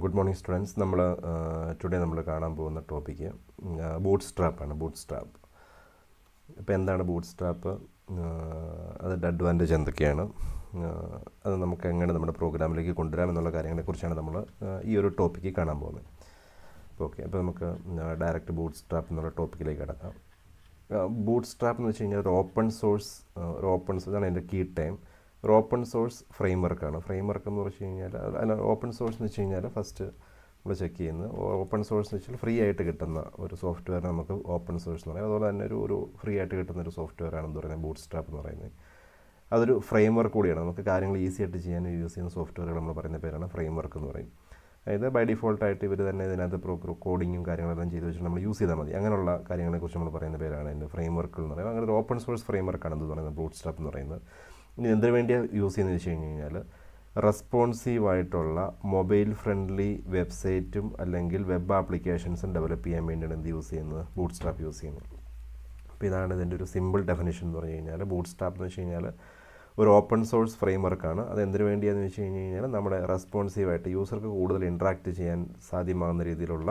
Good morning students. Today നമ്മൾ കാണാൻ പോകുന്ന ടോപ്പിക്ക് ബൂട്ട് സ്ട്രാപ്പാണ്. Bootstrap. ഇപ്പോൾ എന്താണ് ബൂട്ട് സ്ട്രാപ്പ്, അതിൻ്റെ അഡ്വാൻറ്റേജ് എന്തൊക്കെയാണ്, അത് നമുക്ക് എങ്ങനെ നമ്മുടെ പ്രോഗ്രാമിലേക്ക് കൊണ്ടുവരാം എന്നുള്ള കാര്യങ്ങളെക്കുറിച്ചാണ് നമ്മൾ ഈ ഒരു ടോപ്പിക്ക് കാണാൻ പോകുന്നത്. ഓക്കെ, അപ്പോൾ നമുക്ക് ഡയറക്റ്റ് ബൂട്ട് സ്ട്രാപ്പ് എന്നുള്ള ടോപ്പിക്കിലേക്ക് കിടക്കാം. ബൂട്ട് സ്ട്രാപ്പ് എന്ന് വെച്ച് കഴിഞ്ഞാൽ ഒരു ഓപ്പൺ സോഴ്സ് ഇതാണ് എൻ്റെ കീ ടൈം. ഒരു ഓപ്പൺ സോഴ്സ് ഫ്രെയിം വർക്കാണ്. ഫ്രെയിം വർക്ക് എന്ന് വെച്ച് കഴിഞ്ഞാൽ അല്ല, ഓപ്പൺ സോഴ്സ് എന്ന് വെച്ച് കഴിഞ്ഞാൽ ഫസ്റ്റ് നമ്മൾ ചെക്ക് ചെയ്യുന്നത് ഓപ്പൺ സോഴ്സ് എന്ന് വെച്ചാൽ ഫ്രീ ആയിട്ട് കിട്ടുന്ന ഒരു സോഫ്റ്റ്വെയർ നമുക്ക് ഓപ്പൺ സോഴ്സ് എന്ന് പറയാം. അതുപോലെ തന്നെ ഒരു ഫ്രീ ആയിട്ട് കിട്ടുന്ന ഒരു സോഫ്റ്റ്വെയർ ആണെന്ന് പറയുന്നത് ബൂട്ട് സ്ട്രാപ്പ് എന്ന് പറയുന്നത്. അതൊരു ഫ്രെയിം വർക്ക് കൂടിയാണ്. നമുക്ക് കാര്യങ്ങൾ ഈസി ആയിട്ട് ചെയ്യാൻ യൂസ് ചെയ്യുന്ന സോഫ്റ്റ്വെയറുകൾ നമ്മൾ പറയുന്ന പേരാണ് ഫ്രെയിം വർക്ക് എന്ന് പറയും. അതായത് ബൈ ഡിഫോൾട്ടായിട്ട് ഇവർ തന്നെ ഇതിനകത്ത് കോഡിങ്ങും കാര്യങ്ങളെല്ലാം ചെയ്ത് വെച്ചിട്ട് നമ്മൾ യൂസ് ചെയ്താൽ മതി. അങ്ങനെയുള്ള കാര്യങ്ങളെക്കുറിച്ച് നമ്മൾ പറയുന്ന പേരാണ് എൻ്റെ ഫ്രെയിം വർക്കുകൾ എന്ന് പറയുന്നത്. അങ്ങനെ ഒരു ഓപ്പൺ സോഴ്സ് ഫ്രെയിം വർക്കാണ് എന്ന് പറയുന്നത് ബൂട്ട് സ്ട്രാപ്പ് എന്ന് പറയുന്നത്. ഇനി എന്തിനു വേണ്ടിയാണ് യൂസ് ചെയ്യുന്നത് വെച്ച് കഴിഞ്ഞ് കഴിഞ്ഞാൽ റെസ്പോൺസീവായിട്ടുള്ള മൊബൈൽ ഫ്രണ്ട്ലി വെബ്സൈറ്റും അല്ലെങ്കിൽ വെബ് ആപ്ലിക്കേഷൻസും ഡെവലപ്പ് ചെയ്യാൻ വേണ്ടിയാണ് എന്ത് യൂസ് ചെയ്യുന്നത്, ബൂട്ട് സ്ട്രാപ്പ് യൂസ് ചെയ്യുന്നത്. അപ്പോൾ ഇതാണ് ഇതിൻ്റെ ഒരു സിമ്പിൾ ഡെഫിനേഷൻ എന്ന് പറഞ്ഞു കഴിഞ്ഞാൽ. ബൂട്ട് സ്ട്രാപ്പ് എന്ന് വെച്ച് കഴിഞ്ഞാൽ ഒരു ഓപ്പൺ സോഴ്സ് ഫ്രെയിം വർക്കാണ്. അത് എന്തിനു വേണ്ടിയാണെന്ന് വെച്ച് കഴിഞ്ഞ് കഴിഞ്ഞാൽ നമ്മുടെ റെസ്പോൺസീവായിട്ട് യൂസർക്ക് കൂടുതൽ ഇൻട്രാക്ട് ചെയ്യാൻ സാധ്യമാകുന്ന രീതിയിലുള്ള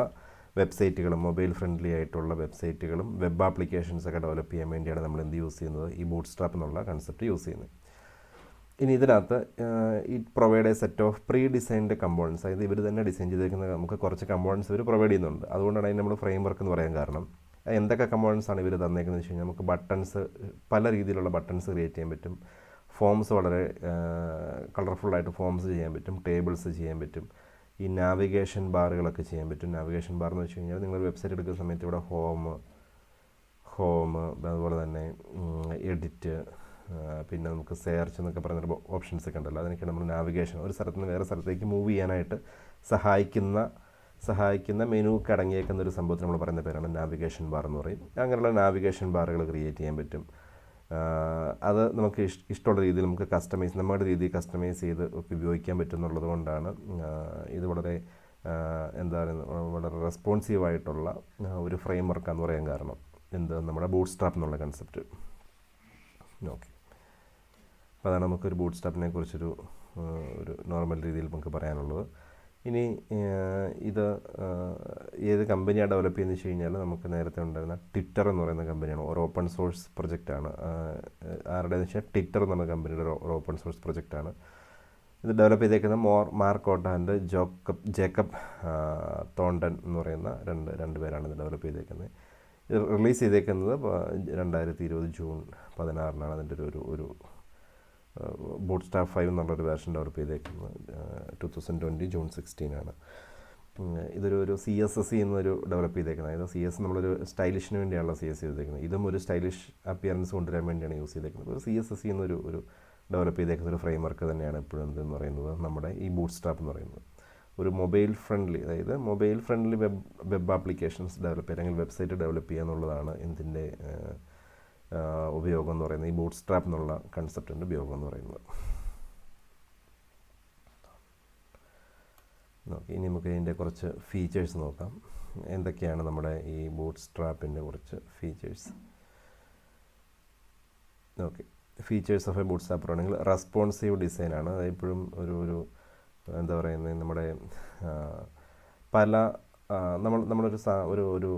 വെബ്സൈറ്റുകളും മൊബൈൽ ഫ്രണ്ട്ലി ആയിട്ടുള്ള വെബ്സൈറ്റുകളും വെബ് ആപ്ലിക്കേഷൻസൊക്കെ ഡെവലപ്പ് ചെയ്യാൻ വേണ്ടിയാണ് നമ്മൾ എന്ത് യൂസ് ചെയ്യുന്നത്, ഈ ബൂട്ട് സ്ട്രാപ്പ് എന്നുള്ള കൺസെപ്റ്റ് യൂസ് ചെയ്യുന്നത്. ഇനി ഇതിനകത്ത് it provide A set of pre designed components. അതായത് ഇവർ തന്നെ ഡിസൈൻ ചെയ്തേക്കുന്ന നമുക്ക് കുറച്ച് കമ്പോണൻസ് ഇവർ പ്രൊവൈഡ് ചെയ്യുന്നുണ്ട്. അതുകൊണ്ടാണ് അതിന് നമ്മൾ ഫ്രെയിം വർക്ക് എന്ന് പറയാൻ കാരണം. എന്തൊക്കെ കമ്പോണൻസ് ആണ് ഇവർ തന്നേക്കുന്നത് വെച്ച് കഴിഞ്ഞാൽ നമുക്ക് ബട്ടൺസ്, പല രീതിയിലുള്ള ബട്ടൺസ് ക്രിയേറ്റ് ചെയ്യാൻ പറ്റും. ഫോംസ് വളരെ കളർഫുള്ളായിട്ട് ഫോംസ് ചെയ്യാൻ പറ്റും. ടേബിൾസ് ചെയ്യാൻ പറ്റും. ഈ നാവിഗേഷൻ ബാറുകളൊക്കെ ചെയ്യാൻ പറ്റും. നാവിഗേഷൻ ബാർ എന്ന് വെച്ച് കഴിഞ്ഞാൽ നിങ്ങൾ വെബ്സൈറ്റ് എടുക്കുന്ന സമയത്ത് ഇവിടെ ഹോം അതുപോലെ തന്നെ എഡിറ്റ്, പിന്നെ നമുക്ക് സെർച്ച് എന്നൊക്കെ പറയുന്നൊരു ഓപ്ഷൻസ് ഒക്കെ ഉണ്ടല്ലോ. അതിനൊക്കെ നമ്മൾ നാവിഗേഷൻ, ഒരു സ്ഥലത്ത് നിന്ന് വേറെ സ്ഥലത്തേക്ക് മൂവ് ചെയ്യാനായിട്ട് സഹായിക്കുന്ന മെനു അടങ്ങിയേക്കുന്ന ഒരു സംഭവത്തിന് നമ്മൾ പറയുന്ന പേരാണ് നാവിഗേഷൻ ബാർ എന്ന് പറയും. അങ്ങനെയുള്ള നാവിഗേഷൻ ബാറുകൾ ക്രിയേറ്റ് ചെയ്യാൻ പറ്റും. അത് നമുക്ക് ഇഷ്ടമുള്ള രീതിയിൽ നമുക്ക് നമ്മുടെ രീതിയിൽ കസ്റ്റമൈസ് ചെയ്ത് ഒക്കെ ഉപയോഗിക്കാൻ പറ്റും എന്നുള്ളത് കൊണ്ടാണ് ഇത് വളരെ വളരെ റെസ്പോൺസീവായിട്ടുള്ള ഒരു ഫ്രെയിം വർക്കാന്ന് പറയാൻ കാരണം. നമ്മുടെ ബൂട്ട് സ്ട്രാപ്പ് എന്നുള്ള കൺസെപ്റ്റ്. ഓക്കെ, അപ്പോൾ അതാണ് നമുക്കൊരു ബൂട്ട് സ്ട്രാപ്പിനെ കുറിച്ചൊരു നോർമൽ രീതിയിൽ നമുക്ക് പറയാനുള്ളത്. ഇനി ഇത് ഏത് കമ്പനിയാണ് ഡെവലപ്പ് ചെയ്യുന്നത് വെച്ച് കഴിഞ്ഞാൽ നമുക്ക് നേരത്തെ ഉണ്ടായിരുന്ന ട്വിറ്റർ എന്ന് പറയുന്ന കമ്പനിയാണ്. ഒരു ഓപ്പൺ സോഴ്സ് പ്രൊജക്റ്റാണ്. ആരുടെയെന്ന് വെച്ചാൽ ട്വിറ്റർ എന്ന് പറയുന്ന കമ്പനിയുടെ ഒരു ഓപ്പൺ സോഴ്സ് പ്രൊജക്റ്റാണ്. ഇത് ഡെവലപ്പ് ചെയ്തേക്കുന്ന മാർക്ക് ഓട്ട ആൻഡ് ജേക്കബ് തോണ്ടൻ എന്ന് പറയുന്ന രണ്ട് പേരാണ് ഇത് ഡെവലപ്പ് ചെയ്തേക്കുന്നത്. ഇത് റിലീസ് ചെയ്തേക്കുന്നത് 2020 ജൂൺ 16 അതിൻ്റെ ഒരു ബൂട്ട് സ്ട്രാപ്പ് 5 എന്നുള്ളൊരു വേർഷൻ ഡെവലപ്പ് ചെയ്തേക്കുന്നത് 2020 ജൂൺ 16 ഇതൊരു CSS എന്നൊരു ഡെവലപ്പ് ചെയ്തേക്കുന്നത്. അതായത് CS നമ്മളൊരു സ്റ്റൈലിഷിന് വേണ്ടിയാണല്ലോ CS ചെയ്തേക്കുന്നത്. ഇതും ഒരു സ്റ്റൈലിഷ് അപ്പിയറൻസ് കൊണ്ടുവരാൻ വേണ്ടിയാണ് യൂസ് ചെയ്തേക്കുന്നത്. ഒരു CSS എന്നൊരു ഡെവലപ്പ് ചെയ്തേക്കുന്ന ഒരു ഫ്രെയിം വർക്ക് തന്നെയാണ് എപ്പോഴും എന്തെന്ന് പറയുന്നത് നമ്മുടെ ഈ ബൂട്ട് സ്ട്രാപ്പ് എന്ന് പറയുന്നത്. ഒരു മൊബൈൽ ഫ്രണ്ട്ലി, അതായത് mobile friendly web applications develop ചെയ്യുക അല്ലെങ്കിൽ വെബ്സൈറ്റ് ഡെവലപ്പ് ചെയ്യുക എന്നുള്ളതാണ് ഇതിൻ്റെ ഉപയോഗം എന്ന് പറയുന്നത്. ഈ ബൂട്ട് സ്ട്രാപ്പ് എന്നുള്ള കൺസെപ്റ്റിൻ്റെ ഉപയോഗം എന്ന് പറയുന്നത്. ഇനി നമുക്ക് ഇതിൻ്റെ കുറച്ച് ഫീച്ചേഴ്സ് നോക്കാം. എന്തൊക്കെയാണ് നമ്മുടെ ഈ ബൂട്ട് സ്ട്രാപ്പിൻ്റെ കുറച്ച് features. Okay, features of A boot strap ആണെങ്കിൽ റെസ്പോൺസീവ് ഡിസൈനാണ്. അത് എപ്പോഴും ഒരു എന്താ പറയുന്നത്, നമ്മുടെ നമ്മളൊരു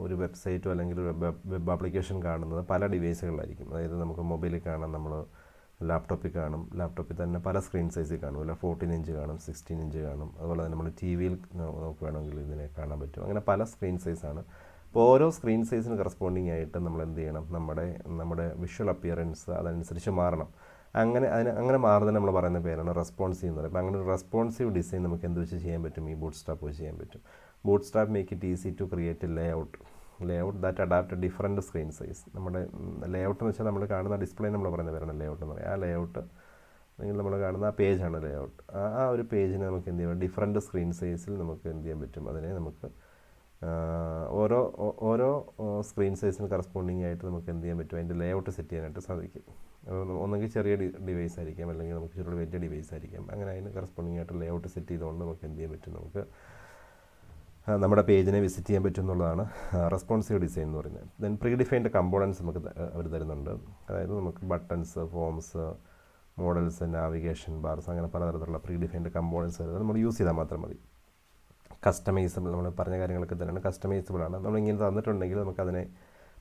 ഒരു വെബ്സൈറ്റോ അല്ലെങ്കിൽ ഒരു വെബ് ആപ്ലിക്കേഷൻ കാണുന്നത് പല ഡിവൈസുകളിലായിരിക്കും. അതായത് നമുക്ക് മൊബൈലിൽ കാണാം, നമ്മൾ ലാപ്ടോപ്പിൽ കാണും. ലാപ്ടോപ്പിൽ തന്നെ പല സ്ക്രീൻ സൈസിൽ കാണും. അല്ല 14 ഇഞ്ച് കാണും, 16 ഇഞ്ച് കാണും. അതുപോലെ തന്നെ നമ്മൾ TV-യിൽ നോക്കുകയാണെങ്കിൽ ഇതിനെ കാണാൻ പറ്റും. അങ്ങനെ പല സ്ക്രീൻ സൈസാണ്. അപ്പോൾ ഓരോ സ്ക്രീൻ സൈസിന് കറസ്പോണ്ടിങ് ആയിട്ട് നമ്മൾ എന്ത് ചെയ്യണം, നമ്മുടെ വിഷ്വൽ അപ്പിയറൻസ് അതനുസരിച്ച് മാറണം. അങ്ങനെ മാറുന്നതിന് നമ്മൾ പറയുന്ന പേരാണ് റെസ്പോൺസീവ് എന്ന് പറയുന്നത്. അപ്പോൾ അങ്ങനെ ഒരു റെസ്പോൺസീവ് ഡിസൈൻ നമുക്ക് എന്ത് വെച്ച് ചെയ്യാൻ പറ്റും, ഈ ബൂട്ട് സ്ട്രാപ്പ് വെച്ച് ചെയ്യാൻ പറ്റും. Bootstrap make it easy to create a layout that adapt different screen size. നമ്മുടെ ലേഔട്ട് എന്ന് വെച്ചാൽ നമ്മൾ കാണുന്ന ഡിസ്പ്ലേ നമ്മൾ പറയുന്ന പേരാണ് ലേഔട്ട് എന്ന് പറയുന്നത്. ആ ലേഔട്ട് അല്ലെങ്കിൽ നമ്മൾ കാണുന്ന ആ പേജാണ് ലേഔട്ട്. ആ ഒരു പേജിനെ നമുക്ക് എന്ത് ചെയ്യാം, ഡിഫറൻറ്റ് സ്ക്രീൻ സൈസിൽ നമുക്ക് എന്ത് ചെയ്യാൻ പറ്റും, അതിനെ നമുക്ക് ഓരോ സ്ക്രീൻ സൈസിന് കറസ്പോണ്ടിങ് ആയിട്ട് നമുക്ക് എന്ത് ചെയ്യാൻ പറ്റും, അതിൻ്റെ ലേഔട്ട് സെറ്റ് ചെയ്യാനായിട്ട് സാധിക്കും. ഒന്നെങ്കിൽ ചെറിയ ഡിവൈസ് ആയിരിക്കാം, അല്ലെങ്കിൽ നമുക്ക് ചെറിയ വലിയ ഡിവൈസ് ആയിരിക്കാം. അങ്ങനെ അതിന് കറസ്പോണ്ടിങ് ആയിട്ട് ലേഔട്ട് സെറ്റ് ചെയ്തുകൊണ്ട് നമുക്ക് എന്ത് ചെയ്യാൻ പറ്റും, നമുക്ക് നമ്മുടെ പേജിനെ വിസിറ്റ് ചെയ്യാൻ പറ്റും എന്നുള്ളതാണ് റെസ്പോൺസീവ് ഡിസൈൻ എന്ന് പറയുന്നത്. ദെൻ പ്രീ ഡിഫൈൻഡ് കമ്പോണൻസ് നമുക്ക് അവർ തരുന്നുണ്ട്. അതായത് നമുക്ക് buttons, forms, models, navigation bars, അങ്ങനെ പലതരത്തിലുള്ള പ്രീ ഡിഫൈൻഡ് കമ്പോണൻസ് വരുന്നത് നമ്മൾ യൂസ് ചെയ്താൽ മാത്രം മതി. കസ്റ്റമൈസബിൾ, നമ്മൾ പറഞ്ഞ കാര്യങ്ങളൊക്കെ തന്നെയാണ് കസ്റ്റമൈസബിളാണ്. നമ്മളിങ്ങനെ തന്നിട്ടുണ്ടെങ്കിൽ നമുക്കതിനെ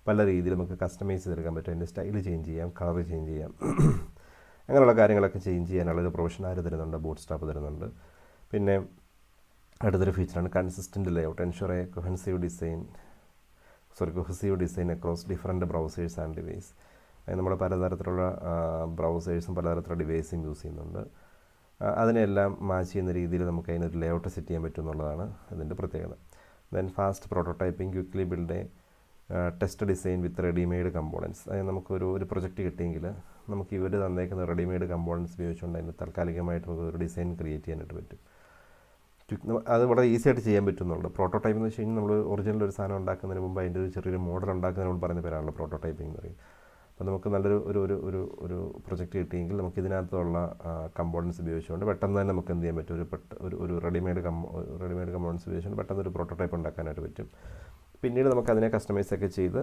പല രീതിയിൽ നമുക്ക് കസ്റ്റമൈസ് ചെയ്തെടുക്കാൻ പറ്റും. അതിൻ്റെ സ്റ്റൈൽ ചേഞ്ച് ചെയ്യാം, കളർ ചേഞ്ച് ചെയ്യാം, അങ്ങനെയുള്ള കാര്യങ്ങളൊക്കെ ചേഞ്ച് ചെയ്യാനുള്ളൊരു പ്രൊവിഷൻ ആര് തരുന്നുണ്ട്? ബൂട്ട്സ്ട്രാപ്പ് തരുന്നുണ്ട്. പിന്നെ അടുത്തൊരു ഫീച്ചറാണ് consistent layout, ensure a cohesive design across different browsers and device. നമ്മൾ പലതരത്തിലുള്ള ബ്രൗസേഴ്സും പലതരത്തിലുള്ള ഡിവൈസും യൂസ് ചെയ്യുന്നുണ്ട്. അതിനെല്ലാം മാച്ച് ചെയ്യുന്ന രീതിയിൽ നമുക്ക് അതിനൊരു ലേഔട്ട് സെറ്റ് ചെയ്യാൻ പറ്റും എന്നുള്ളതാണ് ഇതിൻ്റെ പ്രത്യേകത. Then fast prototyping, quickly build A test design with readymade components. അതായത് നമുക്കൊരു പ്രൊജക്റ്റ് കിട്ടിയെങ്കിൽ നമുക്ക് ഇവർ തന്നേക്കുന്ന റെഡിമെയ്ഡ് കമ്പോണൻസ് ഉപയോഗിച്ചുകൊണ്ട് അതിന് താൽക്കാലികമായിട്ട് നമുക്ക് ഒരു ഡിസൈൻ ക്രിയേറ്റ് ചെയ്യാനായിട്ട് പറ്റും. അത് വളരെ ഈസി ആയിട്ട് ചെയ്യാൻ പറ്റുന്നുണ്ട്. പ്രോട്ടോടൈപ്പ് എന്ന് വെച്ച് കഴിഞ്ഞാൽ നമ്മൾ ഒറിജിനൽ ഒരു സാധനം ഉണ്ടാക്കുന്നതിന് മുമ്പ് അതിൻ്റെ ഒരു ചെറിയൊരു മോഡൽ ഉണ്ടാക്കുന്നതിന് മുമ്പ് പറയുന്ന പേരാണല്ലോ പ്രോട്ടോടൈപ്പിംഗ് എന്ന് പറയും. അപ്പോൾ നമുക്ക് നല്ലൊരു ഒരു പ്രൊജക്റ്റ് കിട്ടിയെങ്കിൽ നമുക്ക് ഇതിനകത്തുള്ള കമ്പോണൻസ് ഉപയോഗിച്ചുകൊണ്ട് പെട്ടെന്ന് തന്നെ നമുക്ക് എന്ത് ചെയ്യാൻ പറ്റും? ഒരു റെഡിമെയ്ഡ് കമ്പോണൻസ് ഉപയോഗിച്ചുകൊണ്ട് പെട്ടെന്ന് ഒരു പ്രോട്ടോടൈപ്പ് ഉണ്ടാക്കാനായിട്ട് പറ്റും. പിന്നീട് നമുക്കതിനെ കസ്റ്റമൈസൊക്കെ ചെയ്ത്